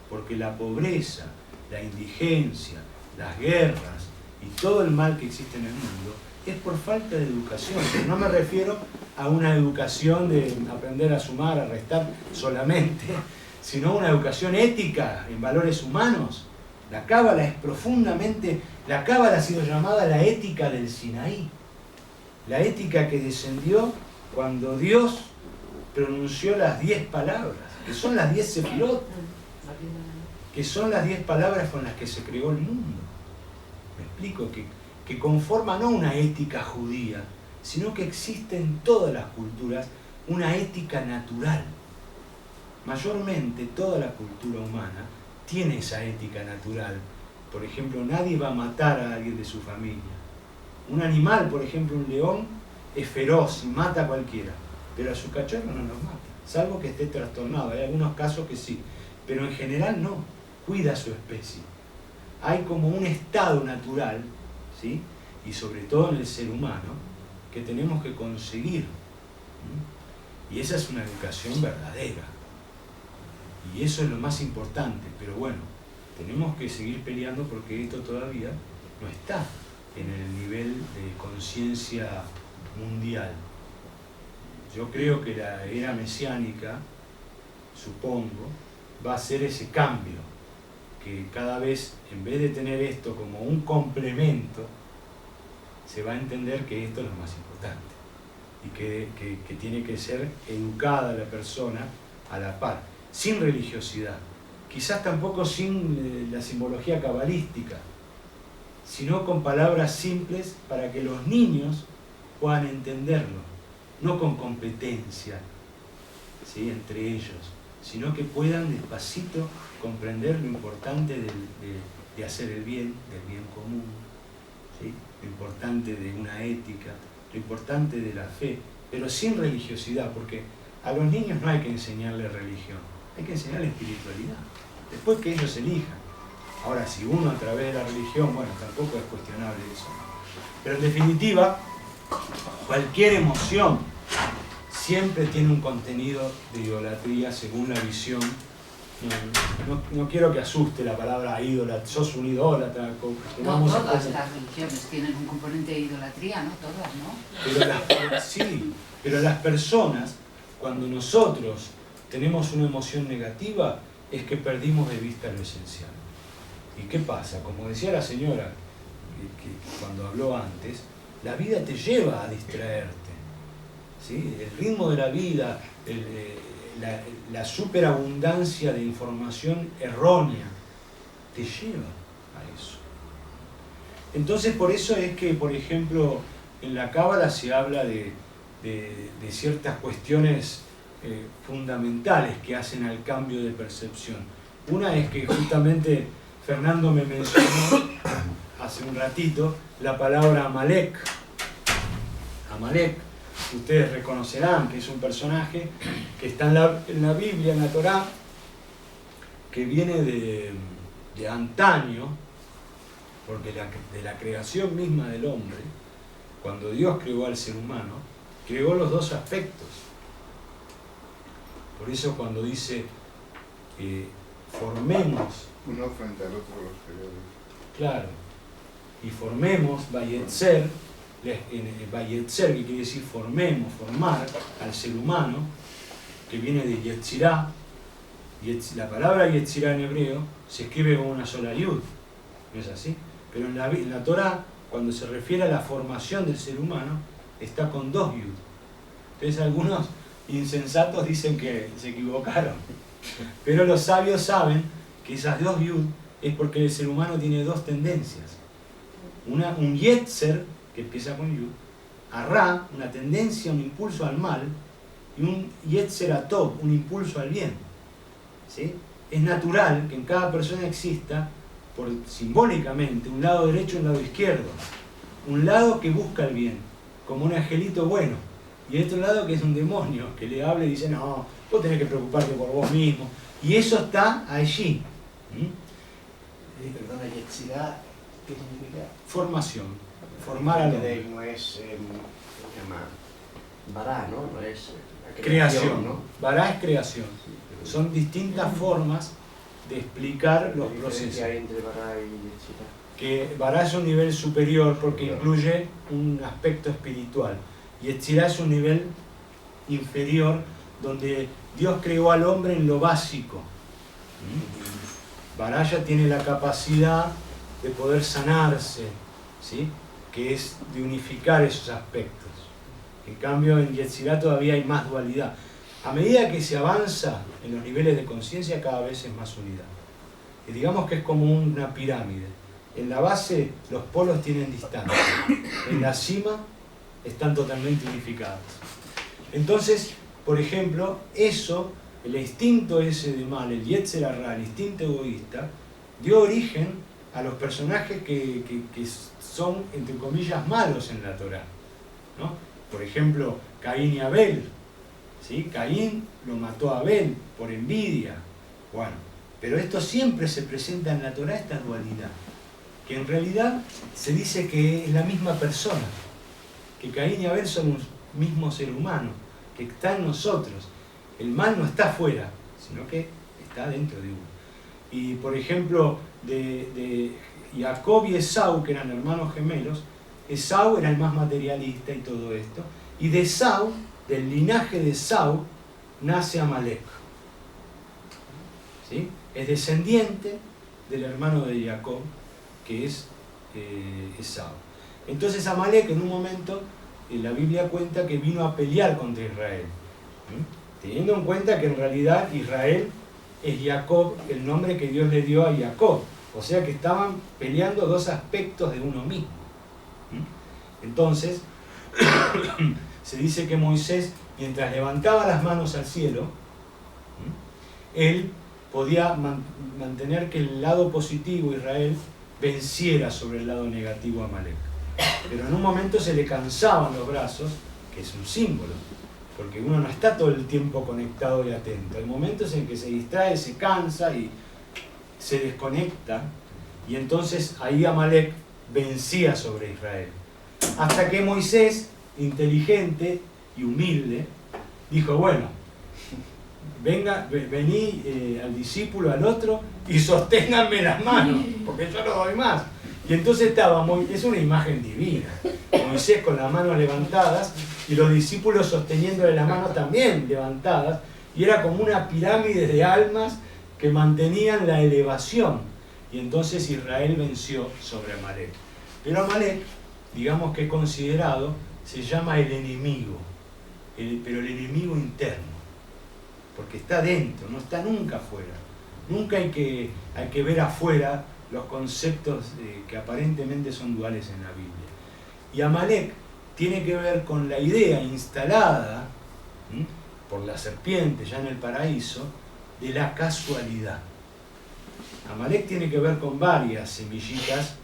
porque la pobreza, la indigencia, las guerras y todo el mal que existe en el mundo es por falta de educación. No me refiero a una educación de aprender a sumar, a restar solamente, sino una educación ética en valores humanos. La cábala es profundamente... La cábala ha sido llamada la ética del Sinaí. La ética que descendió cuando Dios pronunció las 10 palabras, que son las 10 sefirot, que son las 10 palabras con las que se creó el mundo. Me explico, que conforma no una ética judía, sino que existe en todas las culturas una ética natural. Mayormente toda la cultura humana tiene esa ética natural. Por ejemplo, nadie va a matar a alguien de su familia. Un animal, por ejemplo, un león, es feroz y mata a cualquiera, pero a su cachorro no los mata, salvo que esté trastornado. Hay algunos casos que sí, pero en general no, cuida a su especie. Hay como un estado natural, ¿sí? Y sobre todo en el ser humano, que tenemos que conseguir. Y esa es una educación verdadera. Y eso es lo más importante, pero bueno, tenemos que seguir peleando porque esto todavía no está en el nivel de conciencia mundial. Yo creo que la era mesiánica, supongo, va a ser ese cambio, que cada vez, en vez de tener esto como un complemento, se va a entender que esto es lo más importante y que tiene que ser educada la persona a la par, sin religiosidad, quizás tampoco sin la simbología cabalística, sino con palabras simples para que los niños puedan entenderlo, no con competencia, ¿sí?, entre ellos, sino que puedan despacito comprender lo importante de hacer el bien, del bien común, ¿sí?, lo importante de una ética, lo importante de la fe, pero sin religiosidad, porque a los niños no hay que enseñarle religión, hay que enseñarle espiritualidad, después que ellos elijan. Ahora, si uno a través de la religión, bueno, tampoco es cuestionable eso. Pero en definitiva, cualquier emoción siempre tiene un contenido de idolatría según la visión. No quiero que asuste la palabra ídolatra, sos un idólatra. No todas las religiones tienen un componente de idolatría, no todas, ¿no? Sí, pero las personas, cuando nosotros tenemos una emoción negativa, es que perdimos de vista lo esencial. ¿Y qué pasa? Como decía la señora que cuando habló antes, la vida te lleva a distraerte, ¿sí? El ritmo de la vida, la superabundancia de información errónea, te lleva a eso. Entonces, por eso es que, por ejemplo, en la Cábala se habla de ciertas cuestiones fundamentales que hacen al cambio de percepción. Una es que justamente Fernando me mencionó hace un ratito la palabra Amalek. Amalek, ustedes reconocerán que es un personaje que está en la Biblia, en la Torá, que viene de antaño, porque de la creación misma del hombre, cuando Dios creó al ser humano, creó los dos aspectos. Por eso cuando dice formemos, uno frente al otro los creadores. claro, y formemos, Vayetzer, Vayetzer, que quiere decir formemos, formar al ser humano, que viene de Yetzirah. La palabra Yetzirah en hebreo se escribe con una sola yud, ¿no es así? Pero en la Torá, cuando se refiere a la formación del ser humano, está con dos yud. Entonces algunos insensatos dicen que se equivocaron, pero los sabios saben que esas dos yud es porque el ser humano tiene dos tendencias. Un yetzer, que empieza con yud, arra, una tendencia, un impulso al mal, y un yetzer atov, un impulso al bien. ¿Sí? Es natural que en cada persona exista, simbólicamente, un lado derecho y un lado izquierdo. Un lado que busca el bien, como un angelito bueno, y otro lado que es un demonio, que le habla y dice, no, vos tenés que preocuparte por vos mismo. Y eso está allí. Perdona, Yetzirah, ¿qué significa? Formación, formar al hombre. No es, ¿cómo se llama? Bará, ¿no? No es creación, ¿no? Bará es creación. Son distintas formas de explicar los procesos. ¿Qué hay entre Bará y Yetzirah? Que Bará es un nivel superior porque incluye un aspecto espiritual. Y Yetzirah es un nivel inferior donde Dios creó al hombre en lo básico. Bará ya tiene la capacidad de poder sanarse, ¿sí?, que es de unificar esos aspectos. En cambio, en Yetzirah todavía hay más dualidad. A medida que se avanza en los niveles de conciencia, cada vez es más unidad. Y digamos que es como una pirámide. En la base los polos tienen distancia. En la cima están totalmente unificados. Entonces, por ejemplo, eso, el instinto ese de mal, el Yetzer Hara, el instinto egoísta, dio origen a los personajes que son, entre comillas, malos en la Torá, ¿no? Por ejemplo, Caín y Abel, ¿sí? Caín lo mató a Abel por envidia. Bueno, pero esto siempre se presenta en la Torá, esta dualidad, que en realidad se dice que es la misma persona, que Caín y Abel son un mismo ser humano, que está en nosotros. El mal no está afuera, sino que está dentro de uno. Y por ejemplo, de Jacob y Esau, que eran hermanos gemelos, Esau era el más materialista y todo esto, y de Esau, del linaje de Esau, nace Amalek, ¿sí? Es descendiente del hermano de Jacob, que es Esau. Entonces Amalek en un momento, la Biblia cuenta que vino a pelear contra Israel, teniendo en cuenta que en realidad Israel es Jacob, el nombre que Dios le dio a Jacob. O sea que estaban peleando dos aspectos de uno mismo. Entonces, se dice que Moisés, mientras levantaba las manos al cielo, él podía mantener que el lado positivo, Israel, venciera sobre el lado negativo, Amalek. Pero en un momento se le cansaban los brazos, que es un símbolo, porque uno no está todo el tiempo conectado y atento. Hay momentos en que se distrae, se cansa y se desconecta, y entonces ahí Amalek vencía sobre Israel. Hasta que Moisés, inteligente y humilde, dijo, bueno, vení al discípulo, al otro, y sosténganme las manos, porque yo no doy más. Y entonces es una imagen divina, Moisés con las manos levantadas y los discípulos sosteniéndole las manos también levantadas, y era como una pirámide de almas que mantenían la elevación, y entonces Israel venció sobre Amalek. Pero Amalek, digamos que considerado, se llama el enemigo, pero el enemigo interno, porque está dentro, no está nunca afuera. Nunca hay que ver afuera los conceptos que aparentemente son duales en la Biblia. Y Amalek tiene que ver con la idea instalada por la serpiente ya en el paraíso de la casualidad. Amalek tiene que ver con varias semillitas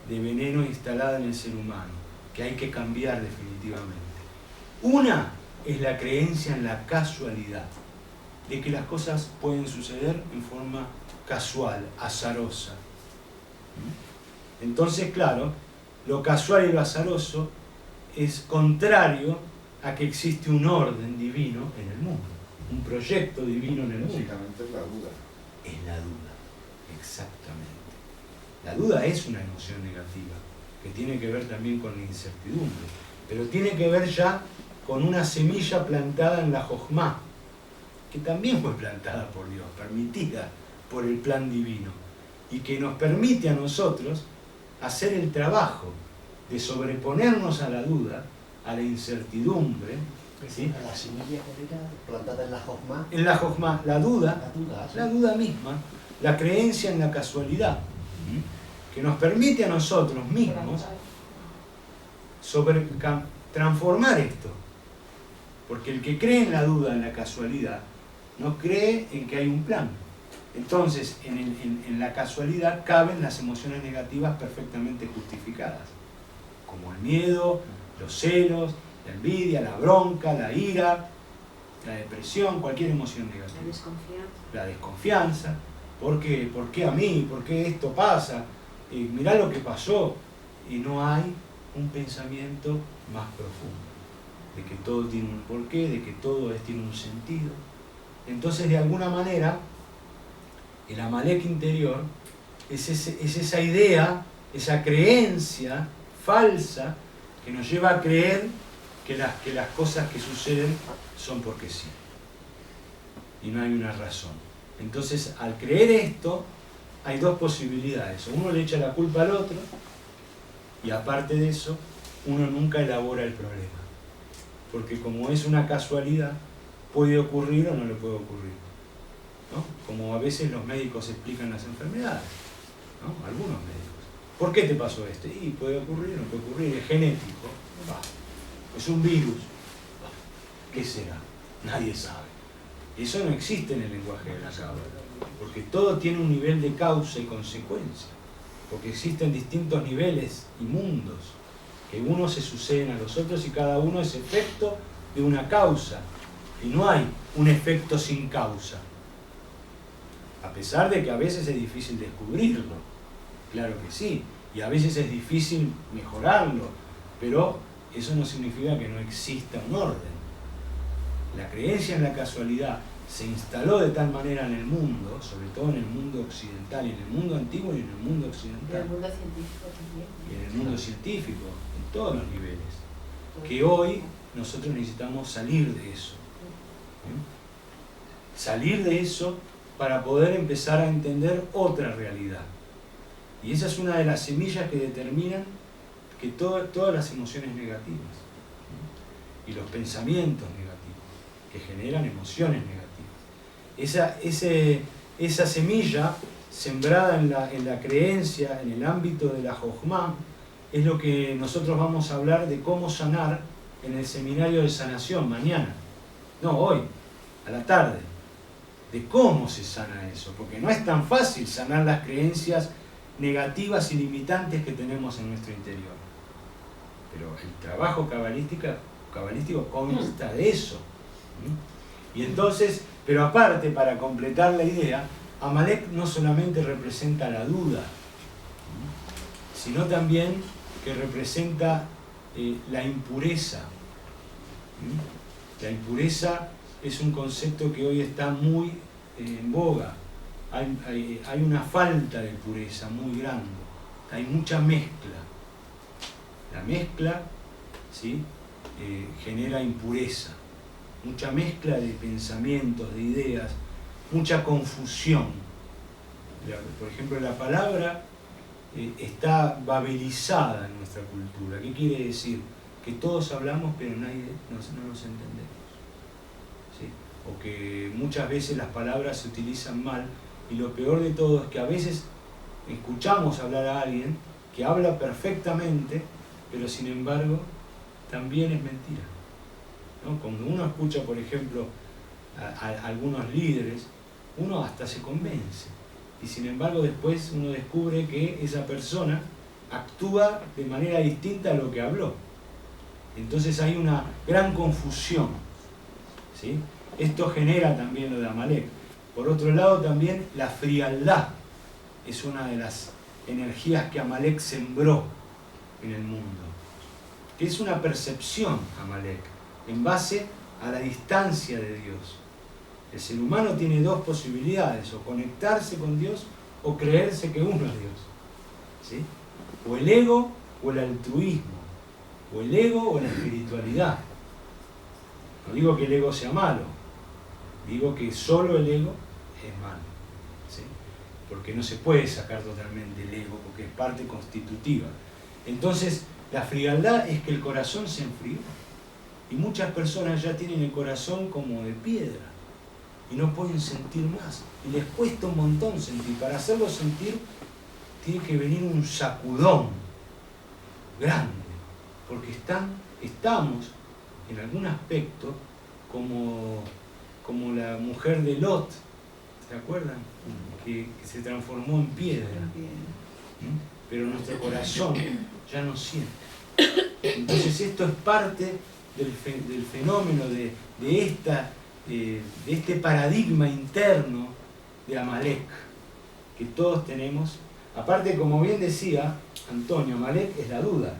de veneno instalada en el ser humano, que hay que cambiar definitivamente. Una es la creencia en la casualidad, de que las cosas pueden suceder en forma casual, azarosa. Entonces, claro, lo casual y lo azaroso es contrario a que existe un orden divino en el mundo, un proyecto divino en el mundo. Básicamente es la duda. Es la duda, exactamente. La duda es una emoción negativa, que tiene que ver también con la incertidumbre, pero tiene que ver ya con una semilla plantada en la Jojma, que también fue plantada por Dios, permitida por el plan divino, y que nos permite a nosotros hacer el trabajo de sobreponernos a la duda, a la incertidumbre, ¿sí? La semilla plantada en la Jojma. En la Jojma, la duda misma, la creencia en la casualidad, que nos permite a nosotros mismos transformar esto. Porque el que cree en la duda, en la casualidad, no cree en que hay un plan. Entonces, en la casualidad caben las emociones negativas perfectamente justificadas, como el miedo, los celos, la envidia, la bronca, la ira, la depresión, cualquier emoción negativa. La desconfianza. ¿Por qué? ¿Por qué a mí? ¿Por qué esto pasa? Mirá lo que pasó. Y no hay un pensamiento más profundo, de que todo tiene un porqué, de que todo tiene un sentido. Entonces, de alguna manera, el Amalek interior es esa idea, esa creencia falsa que nos lleva a creer que las cosas que suceden son porque sí, y no hay una razón. Entonces, al creer esto, hay dos posibilidades. Uno le echa la culpa al otro, y aparte de eso, uno nunca elabora el problema. Porque como es una casualidad, puede ocurrir o no le puede ocurrir, ¿no? Como a veces los médicos explican las enfermedades, ¿no? Algunos médicos. ¿Por qué te pasó esto? Y puede ocurrir, no puede ocurrir, es genético, es un virus. ¿Qué será? Nadie sabe. Eso no existe en el lenguaje de la cábala, porque todo tiene un nivel de causa y consecuencia. porque existen distintos niveles y mundos, que unos se suceden a los otros y cada uno es efecto de una causa, y no hay un efecto sin causa, a pesar de que a veces es difícil descubrirlo, claro que sí, y a veces es difícil mejorarlo, pero eso no significa que no exista un orden. La creencia en la casualidad se instaló de tal manera en el mundo, sobre todo en el mundo occidental, y en el mundo antiguo y en el mundo occidental. Y en el mundo científico también. Y en el mundo científico, en todos los niveles. Que hoy nosotros necesitamos salir de eso. Salir de eso para poder empezar a entender otra realidad. Y esa es una de las semillas que determinan que todas las emociones negativas y los pensamientos negativos, que generan emociones negativas. Esa semilla sembrada en la creencia, en el ámbito de la Jochma, es lo que nosotros vamos a hablar de cómo sanar en el seminario de sanación mañana. No, hoy, a la tarde. De cómo se sana eso, porque no es tan fácil sanar las creencias negativas y limitantes que tenemos en nuestro interior. Pero el trabajo cabalístico consta de eso. Y entonces, pero aparte, para completar la idea, Amalek no solamente representa la duda, sino también que representa la impureza. La impureza es un concepto que hoy está muy en boga. Hay una falta de pureza muy grande. Hay mucha mezcla. La mezcla, ¿sí? Genera impureza. Mucha mezcla de pensamientos, de ideas, mucha confusión. Por ejemplo, la palabra está babelizada en nuestra cultura. ¿Qué quiere decir? Que todos hablamos pero no nos entendemos. ¿Sí? O que muchas veces las palabras se utilizan mal, y lo peor de todo es que a veces escuchamos hablar a alguien que habla perfectamente, pero sin embargo también es mentira, ¿no? Cuando uno escucha, por ejemplo, a algunos líderes, uno hasta se convence, y sin embargo después uno descubre que esa persona actúa de manera distinta a lo que habló. Entonces hay una gran confusión, ¿sí? Esto genera también lo de Amalek. Por otro lado, también la frialdad es una de las energías que Amalek sembró en el mundo, que es una percepción, Amalek, en base a la distancia de Dios. El ser humano tiene dos posibilidades: o conectarse con Dios o creerse que uno es Dios, ¿sí? O el ego o el altruismo, o el ego o la espiritualidad. No digo que el ego sea malo, digo que solo el ego es malo, ¿sí? Porque no se puede sacar totalmente el ego, porque es parte constitutiva. Entonces, la frialdad es que el corazón se enfrió, y muchas personas ya tienen el corazón como de piedra y no pueden sentir más, y les cuesta un montón sentir. Para hacerlo sentir tiene que venir un sacudón grande, porque estamos en algún aspecto como la mujer de Lot, ¿se acuerdan? Que se transformó en piedra. Pero nuestro corazón ya no siente. Entonces esto es parte del fenómeno de este paradigma interno de Amalek que todos tenemos. Aparte, como bien decía Antonio, Amalek es la duda,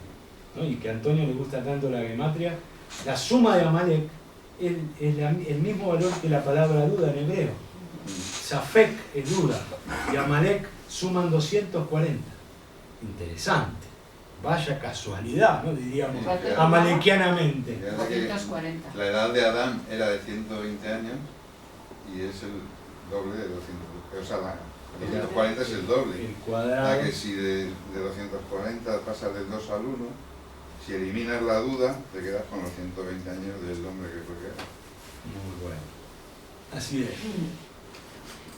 ¿no? Y que a Antonio le gusta tanto la gematria. La suma de Amalek es el mismo valor que la palabra duda en hebreo. Safek es duda, y Amalek suman 240. Interesante. Vaya casualidad, ¿no? Diríamos, amalequianamente. 240. La edad de Adán era de 120 años y es el doble de 200. O sea, 240 es el doble. El cuadrado. Que si de 240 pasas del 2 al 1, si eliminas la duda, te quedas con los 120 años del hombre que fue creado. Muy bueno. Así es.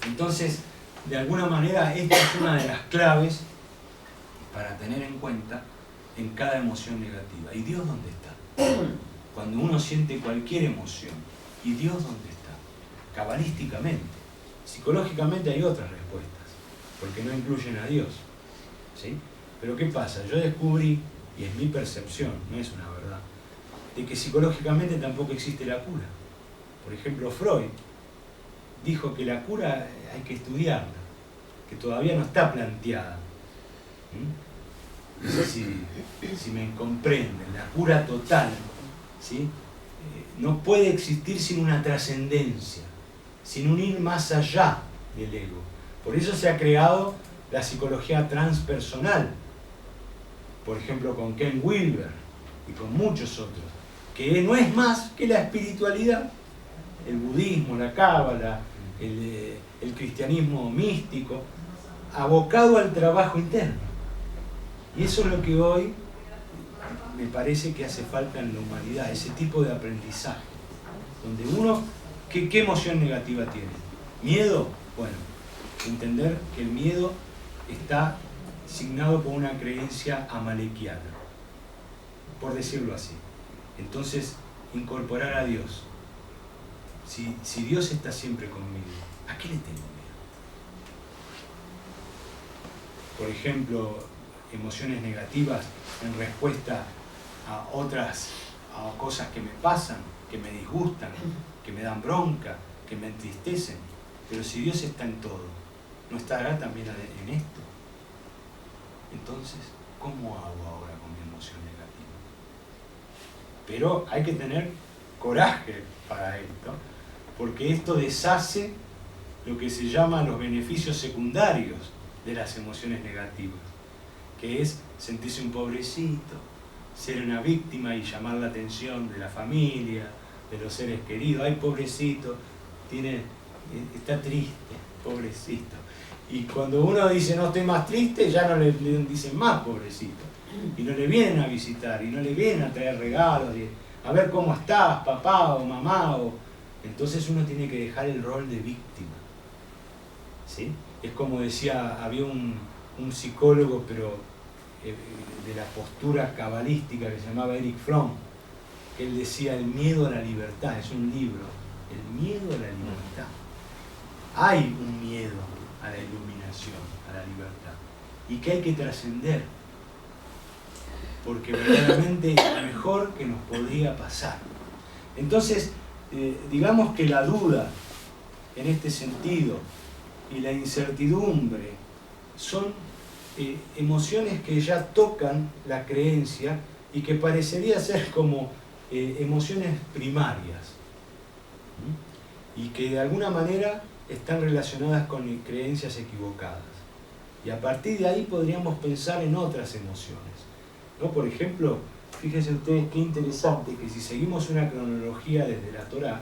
Entonces, de alguna manera, esta es una de las claves para tener en cuenta en cada emoción negativa. ¿Y Dios dónde está? Cuando uno siente cualquier emoción, ¿y Dios dónde está? Cabalísticamente. Psicológicamente hay otras respuestas, porque no incluyen a Dios. ¿sí? Pero ¿qué pasa? Yo descubrí, y es mi percepción, no es una verdad, de que psicológicamente tampoco existe la cura. Por ejemplo, Freud dijo que la cura hay que estudiarla, que todavía no está planteada. No sé si me comprenden, la cura total, ¿sí? No puede existir sin una trascendencia, sin un ir más allá del ego. Por eso se ha creado la psicología transpersonal, por ejemplo con Ken Wilber y con muchos otros, que no es más que la espiritualidad, el budismo, la cábala, el cristianismo místico, abocado al trabajo interno. Y eso es lo que hoy me parece que hace falta en la humanidad, ese tipo de aprendizaje, donde uno, ¿qué emoción negativa tiene? ¿Miedo? Bueno, entender que el miedo está signado por una creencia amalequiana, por decirlo así. Entonces, incorporar a Dios. Si Dios está siempre conmigo, ¿a qué le tengo miedo? Por ejemplo, emociones negativas en respuesta a cosas que me pasan, que me disgustan, que me dan bronca, que me entristecen. Pero si Dios está en todo, ¿no estará también en esto? Entonces, ¿cómo hago ahora con mi emoción negativa? Pero hay que tener coraje para esto, porque esto deshace lo que se llama los beneficios secundarios de las emociones negativas, que es sentirse un pobrecito, ser una víctima y llamar la atención de la familia, de los seres queridos. Ay, pobrecito, está triste, pobrecito. Y cuando uno dice no estoy más triste, ya no le dicen más pobrecito. Y no le vienen a visitar, y no le vienen a traer regalos, a ver cómo estás, papá o mamá. Entonces uno tiene que dejar el rol de víctima, ¿sí? Es como decía, había un psicólogo, pero de la postura cabalística, que se llamaba Erich Fromm, que él decía el miedo a la libertad, es un libro, el miedo a la libertad. Hay un miedo a la iluminación, a la libertad, y que hay que trascender, porque verdaderamente es lo mejor que nos podría pasar. Entonces, digamos que la duda en este sentido y la incertidumbre son emociones que ya tocan la creencia y que parecería ser como emociones primarias, y que de alguna manera están relacionadas con creencias equivocadas. Y a partir de ahí podríamos pensar en otras emociones, ¿no? Por ejemplo, fíjense ustedes qué interesante que si seguimos una cronología desde la Torá,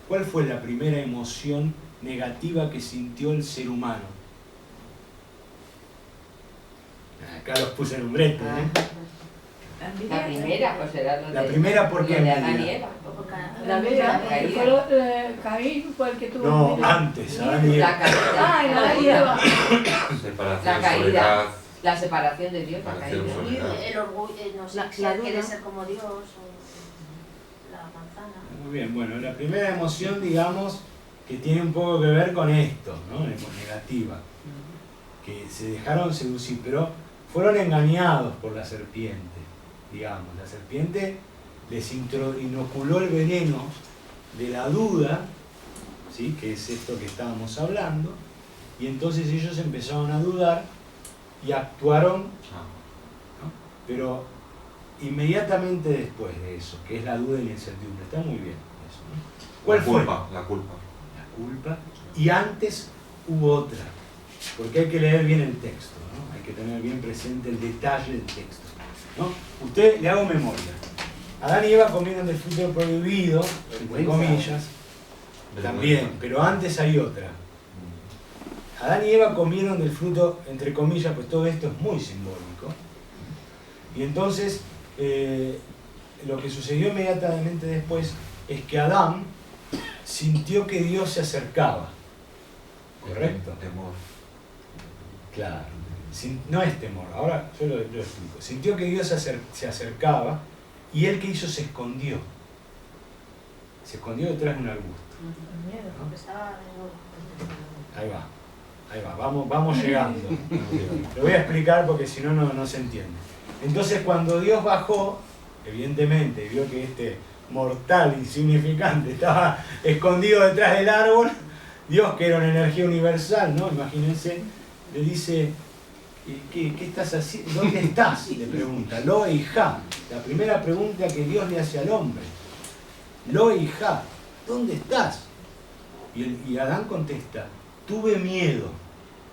¿cuál fue la primera emoción negativa que sintió el ser humano? Acá los puse en un brete, ¿eh? La primera, pues era lo de... La primera, ¿por qué? Lo de Adán y Eva. La caída. Caín fue el que tuvo... No, envidia. antes, Adán y Eva. La caída. Ay, la de Eva. Separación, La caída. soledad. La separación de Dios, la Separación, caída. soledad. El orgullo, no sé, quiere ser como Dios, o la manzana. Muy bien, bueno, la primera emoción, digamos, que tiene un poco que ver con esto, ¿no? Negativa, que se dejaron seducir, pero fueron engañados por la serpiente, digamos. La serpiente les inoculó el veneno de la duda, ¿sí? Que es esto que estábamos hablando, y entonces ellos empezaron a dudar y actuaron, ¿no? Pero inmediatamente después de eso, que es la duda y la incertidumbre, está muy bien eso, ¿no? ¿Cuál fue? La culpa. La culpa. Y antes hubo otra, porque hay que leer bien el texto, ¿no? Hay que tener bien presente el detalle del texto, ¿no? Usted, le hago memoria. Adán y Eva comieron del fruto prohibido, entre comillas, también, pero antes hay otra. Adán y Eva comieron del fruto, entre comillas, pues todo esto es muy simbólico. Y entonces, lo que sucedió inmediatamente después es que Adán sintió que Dios se acercaba. ¿Correcto? Temor. Claro. No es temor, ahora yo lo explico. Sintió que Dios se acercaba y él, ¿qué hizo? Se escondió. Se escondió detrás de un arbusto. Porque estaba... Ahí va. Ahí va, vamos llegando. Lo voy a explicar porque si no, no se entiende. Entonces cuando Dios bajó, evidentemente vio que este mortal insignificante estaba escondido detrás del árbol, Dios, que era una energía universal, ¿no? Imagínense, le dice, ¿qué estás haciendo? ¿Dónde estás? Le pregunta, Lo y Ja. La primera pregunta que Dios le hace al hombre. Lo y Ja, ¿dónde estás? Y Adán contesta, tuve miedo,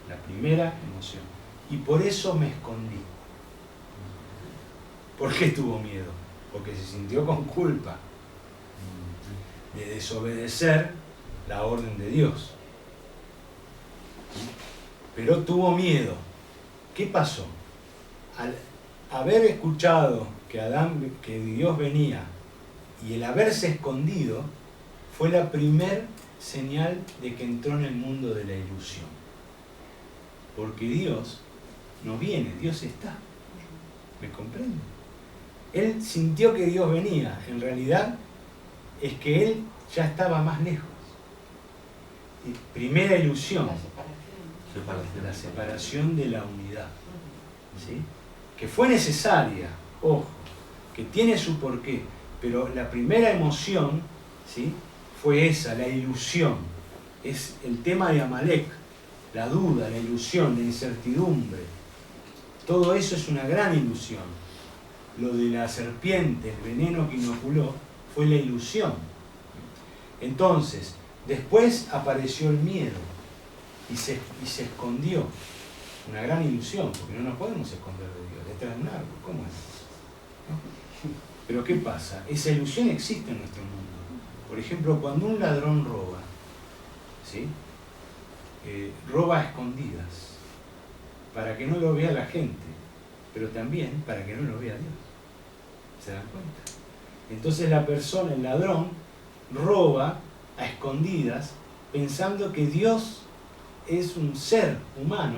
la primera emoción, y por eso me escondí. ¿Por qué tuvo miedo? Porque se sintió con culpa de desobedecer la orden de Dios. Pero tuvo miedo. ¿Qué pasó? Al haber escuchado que Dios venía y el haberse escondido, fue la primer señal de que entró en el mundo de la ilusión. Porque Dios no viene, Dios está. ¿Me comprende? Él sintió que Dios venía. En realidad es que él ya estaba más lejos. Y primera ilusión, la separación de la unidad. ¿Sí? Que fue necesaria, ojo, que tiene su porqué, pero la primera emoción, ¿sí?, fue esa, la ilusión. Es el tema de Amalek, la duda, la ilusión, la incertidumbre. Todo eso es una gran ilusión. Lo de la serpiente, el veneno que inoculó, fue la ilusión. Entonces, después apareció el miedo y se escondió. Una gran ilusión, porque no nos podemos esconder de Dios, detrás de un árbol. ¿Cómo es? ¿No? Pero ¿qué pasa? Esa ilusión existe en nuestro mundo. Por ejemplo, cuando un ladrón roba, ¿sí?, roba a escondidas, para que no lo vea la gente, pero también para que no lo vea Dios. ¿Se dan cuenta? Entonces la persona, el ladrón, roba a escondidas pensando que Dios es un ser humano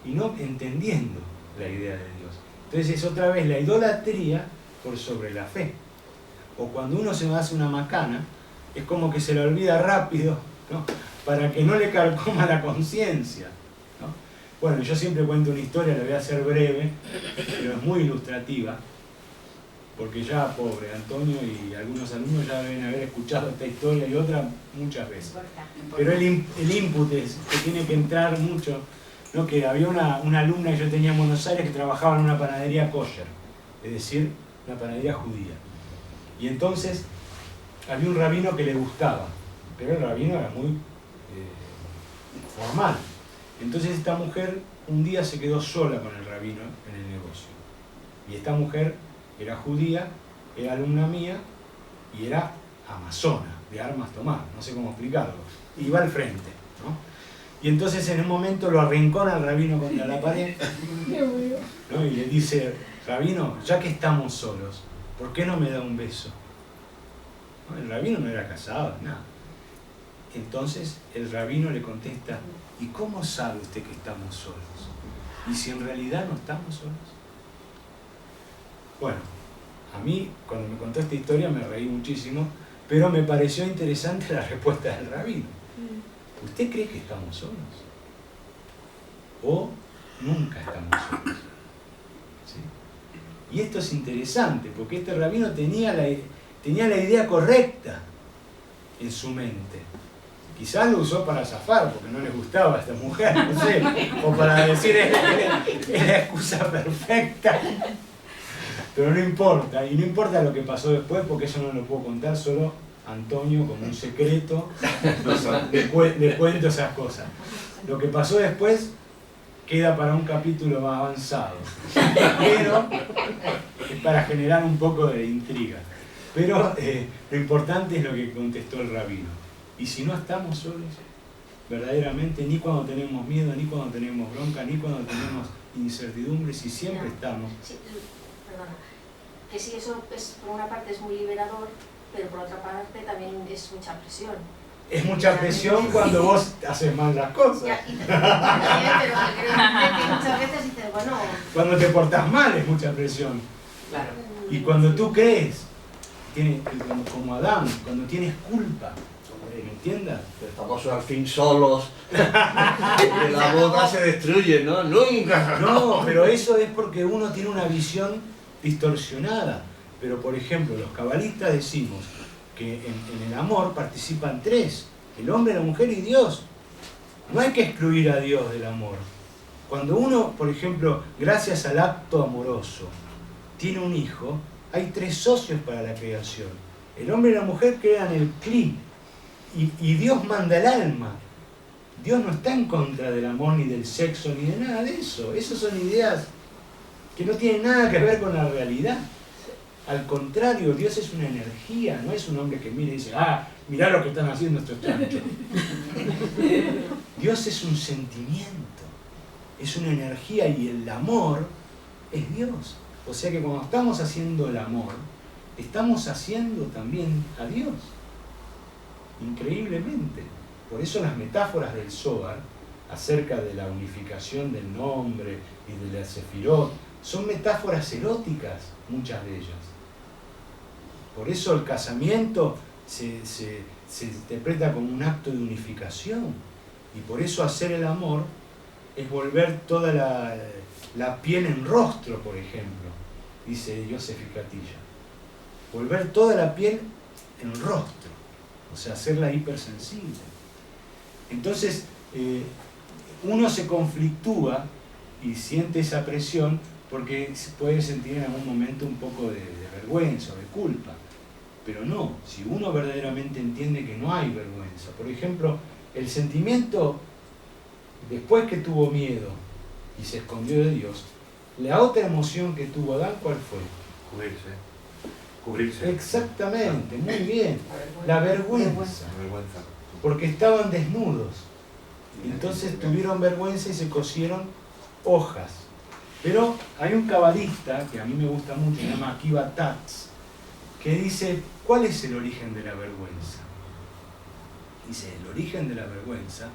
y no entendiendo la idea de Dios. Entonces es otra vez la idolatría por sobre la fe. O cuando uno se hace una macana, es como que se le olvida rápido, ¿no?, para que no le carcoma la conciencia, ¿no? Bueno, yo siempre cuento una historia, la voy a hacer breve, pero es muy ilustrativa, porque ya, pobre Antonio y algunos alumnos ya deben haber escuchado esta historia y otra muchas veces. Pero el input es que tiene que entrar mucho, ¿no? Que había una alumna que yo tenía en Buenos Aires que trabajaba en una panadería kosher, es decir, una panadería judía. Y entonces había un rabino que le gustaba, pero el rabino era muy formal. Entonces esta mujer un día se quedó sola con el rabino en el negocio. Y esta mujer era judía, era alumna mía y era amazona, de armas tomar, no sé cómo explicarlo. Iba al frente, ¿no? Y entonces en un momento lo arrincona al rabino contra la pared, ¿no? Y le dice, rabino, ya que estamos solos, ¿por qué no me da un beso? ¿No? El rabino no era casado, nada. Entonces el rabino le contesta, ¿y cómo sabe usted que estamos solos? ¿Y si en realidad no estamos solos? Bueno, a mí cuando me contó esta historia me reí muchísimo, pero me pareció interesante la respuesta del rabino. ¿Usted cree que estamos solos? ¿O nunca estamos solos? ¿Sí? Y esto es interesante, porque este rabino tenía la idea correcta en su mente. Quizás lo usó para zafar, porque no le gustaba a esta mujer, no sé, o para decir es la excusa perfecta. Pero no importa, y no importa lo que pasó después, porque eso no lo puedo contar, solo Antonio, como un secreto, le cuento esas cosas. Lo que pasó después queda para un capítulo más avanzado, pero es para generar un poco de intriga. Pero lo importante es lo que contestó el rabino. Y si no estamos solos, verdaderamente, ni cuando tenemos miedo, ni cuando tenemos bronca, ni cuando tenemos incertidumbre, si siempre estamos. Sí, perdona. Que sí, eso es, por una parte es muy liberador, pero por otra parte también es mucha presión. Es mucha presión cuando vos haces mal las cosas. Ya, y pero creo que muchas veces dices, bueno... Cuando te portás mal es mucha presión. Claro. Y cuando tú crees, como Adán, cuando tienes culpa, ¿me entiendas? Estamos al fin solos. Y la boda se destruye, ¿no? Nunca. No, pero eso es porque uno tiene una visión distorsionada. Pero, por ejemplo, los cabalistas decimos que en el amor participan tres: el hombre, la mujer y Dios. No hay que excluir a Dios del amor. Cuando uno, por ejemplo, gracias al acto amoroso, tiene un hijo, hay tres socios para la creación. El hombre y la mujer crean el cli, y Dios manda el alma. Dios no está en contra del amor, ni del sexo, ni de nada de eso. Esas son ideas que no tienen nada que ver con la realidad. Al contrario, Dios es una energía, no es un hombre que mira y dice, ah, mirá lo que están haciendo estos chanchos. Dios es un sentimiento, es una energía, y el amor es Dios. O sea que cuando estamos haciendo el amor, estamos haciendo también a Dios. Increíblemente. Por eso las metáforas del Zohar acerca de la unificación del nombre y de la Sefirot son metáforas eróticas, muchas de ellas. Por eso el casamiento se interpreta como un acto de unificación, y por eso hacer el amor es volver toda la piel en rostro, por ejemplo, dice Joseph Catilla. Volver toda la piel en rostro, o sea, hacerla hipersensible. Entonces, uno se conflictúa y siente esa presión porque puede sentir en algún momento un poco de vergüenza o de culpa. Pero no, si uno verdaderamente entiende que no hay vergüenza. Por ejemplo, el sentimiento, después que tuvo miedo y se escondió de Dios, la otra emoción que tuvo Adán, ¿cuál fue? Cubrirse. Exactamente, muy bien. La vergüenza. La vergüenza. Porque estaban desnudos. Entonces tuvieron vergüenza y se cosieron hojas. Pero hay un cabalista que a mí me gusta mucho, se llama Akiva Tatz, que dice, ¿cuál es el origen de la vergüenza? Dice, el origen de la vergüenza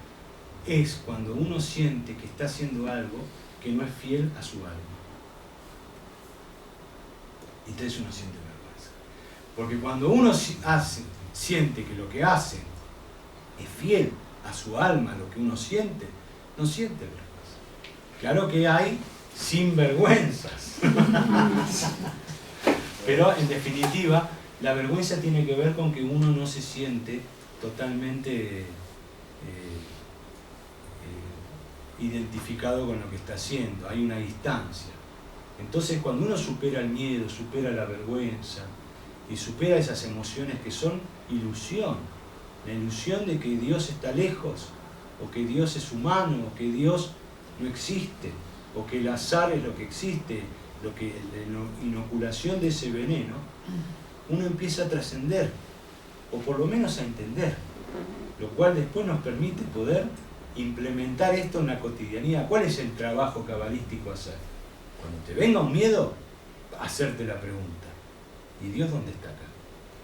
es cuando uno siente que está haciendo algo que no es fiel a su alma. Entonces uno siente vergüenza. Porque cuando uno siente que lo que hace es fiel a su alma, lo que uno siente, no siente vergüenza. Claro que hay sinvergüenzas. Pero en definitiva, la vergüenza tiene que ver con que uno no se siente totalmente identificado con lo que está haciendo, hay una distancia. Entonces cuando uno supera el miedo, supera la vergüenza y supera esas emociones que son ilusión, la ilusión de que Dios está lejos, o que Dios es humano, o que Dios no existe, o que el azar es lo que existe, lo que la inoculación de ese veneno, uno empieza a trascender, o por lo menos a entender, lo cual después nos permite poder implementar esto en la cotidianidad. ¿Cuál es el trabajo cabalístico a hacer? Cuando te venga un miedo, hacerte la pregunta, ¿y Dios dónde está acá?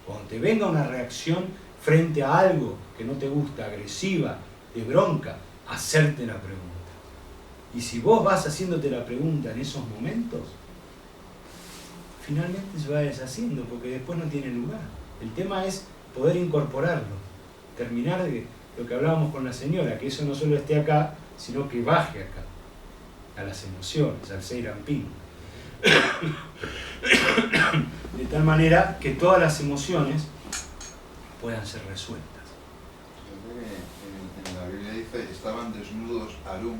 Cuando te venga una reacción frente a algo que no te gusta, agresiva, de bronca, hacerte la pregunta. Y si vos vas haciéndote la pregunta en esos momentos, finalmente se va deshaciendo, porque después no tiene lugar. El tema es poder incorporarlo, terminar de lo que hablábamos con la señora, que eso no solo esté acá, sino que baje acá, a las emociones, al Seirampín. De tal manera que todas las emociones puedan ser resueltas. En la Biblia dice, estaban desnudos Arum,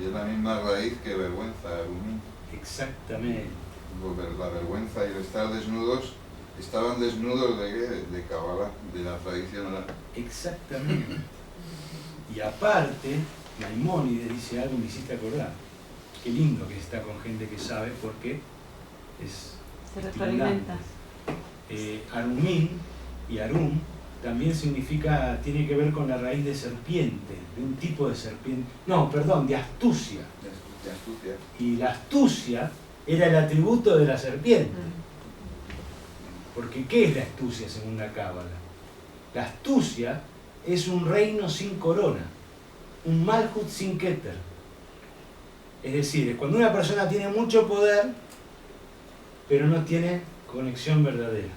y es la misma raíz que vergüenza, Arumín. Exactamente. La vergüenza y el estar desnudos, estaban desnudos de qué? De Kabbalah, de la tradición oral. Exactamente. Y aparte, Maimónides dice algo, me hiciste acordar. Qué lindo que está con gente que sabe, porque se retroalimenta. Arumín y Arum también significa, tiene que ver con la raíz de serpiente, de un tipo de serpiente, no, perdón, de astucia. De astucia. Y la astucia era el atributo de la serpiente. Porque ¿qué es la astucia según la Cábala? La astucia es un reino sin corona, un Malhut sin Keter. Es decir, es cuando una persona tiene mucho poder, pero no tiene conexión verdadera.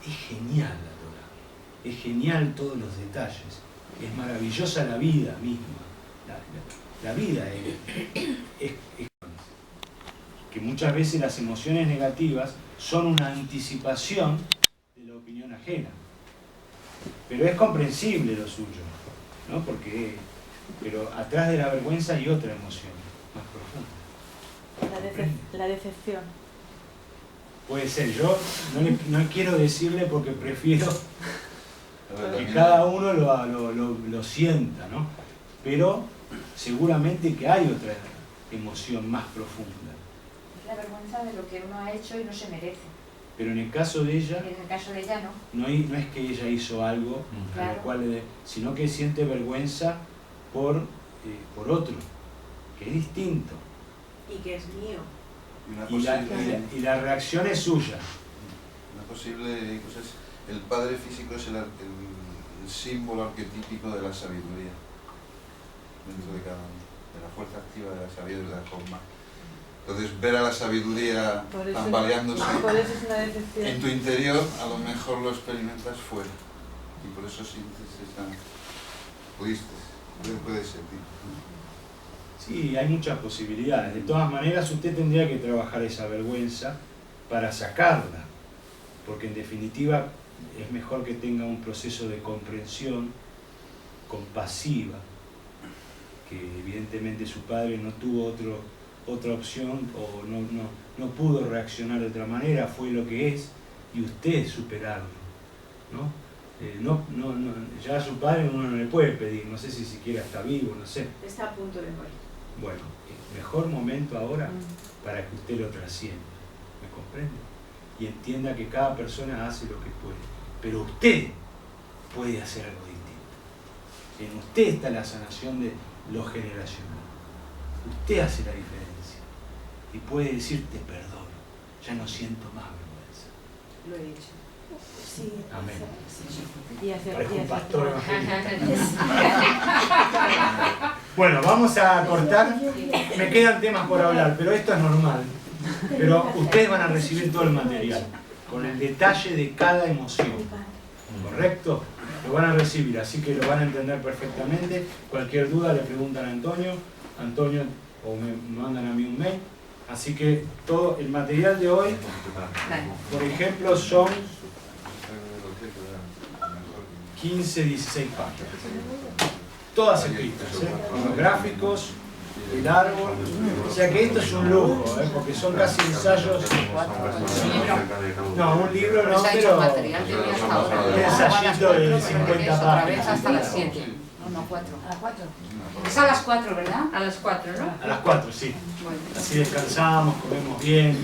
Es genial la Torah. es genial todos los detalles, es maravillosa la vida misma. La vida es que muchas veces las emociones negativas son una anticipación de la opinión ajena. Pero es comprensible lo suyo, ¿no? Pero atrás de la vergüenza hay otra emoción más profunda. La decepción. Puede ser, yo no quiero decirle porque prefiero que cada uno lo sienta, ¿no? Pero seguramente que hay otra emoción más profunda. Es la vergüenza de lo que uno ha hecho y no se merece. Pero en el caso de ella, Y en el caso de ella no. no es que ella hizo algo, Claro. a lo cual sino que siente vergüenza por otro, que es distinto. Y que es mío. Y la reacción es suya. Una posible cosa es, el padre físico es el símbolo arquetípico de la sabiduría dentro de cada uno, de la fuerza activa de la sabiduría de la forma. Entonces, ver a la sabiduría tambaleándose en tu interior, a lo mejor lo experimentas fuera. Y por eso sientes esa... puede sentir. Sí, hay muchas posibilidades. De todas maneras, usted tendría que trabajar esa vergüenza para sacarla. Porque en definitiva es mejor que tenga un proceso de comprensión compasiva, que evidentemente su padre no tuvo otra opción o no pudo reaccionar de otra manera, fue lo que es, y usted superarlo, ¿no? Ya a su padre uno no le puede pedir, no sé si siquiera está vivo, no sé. Está a punto de morir. Bueno, el mejor momento ahora para que usted lo trascienda, ¿me comprende? Y entienda que cada persona hace lo que puede, pero usted puede hacer algo distinto. En usted está la sanación de lo generacional. Usted hace la diferencia y puede decir te perdono, ya no siento más vergüenza. Lo he hecho. Sí. Amén. Y Parezco un pastor evangélico. Bueno, vamos a cortar. Me quedan temas por hablar, pero esto es normal. Pero ustedes van a recibir todo el material, con el detalle de cada emoción. ¿Correcto? Lo van a recibir, así que lo van a entender perfectamente. Cualquier duda le preguntan a Antonio, o me mandan a mí un mail. Así que todo el material de hoy, por ejemplo, son 15, 16 páginas. Todas escritas, con los gráficos, el árbol. O sea que esto es un lujo, porque son casi ensayos. No, un libro no, pero un ensayito de 50 páginas. Hasta las 7. No, 4. ¿A las 4? Es a las 4, ¿verdad? A las 4, ¿no? A las 4, sí. Bueno. Así descansamos, comemos bien.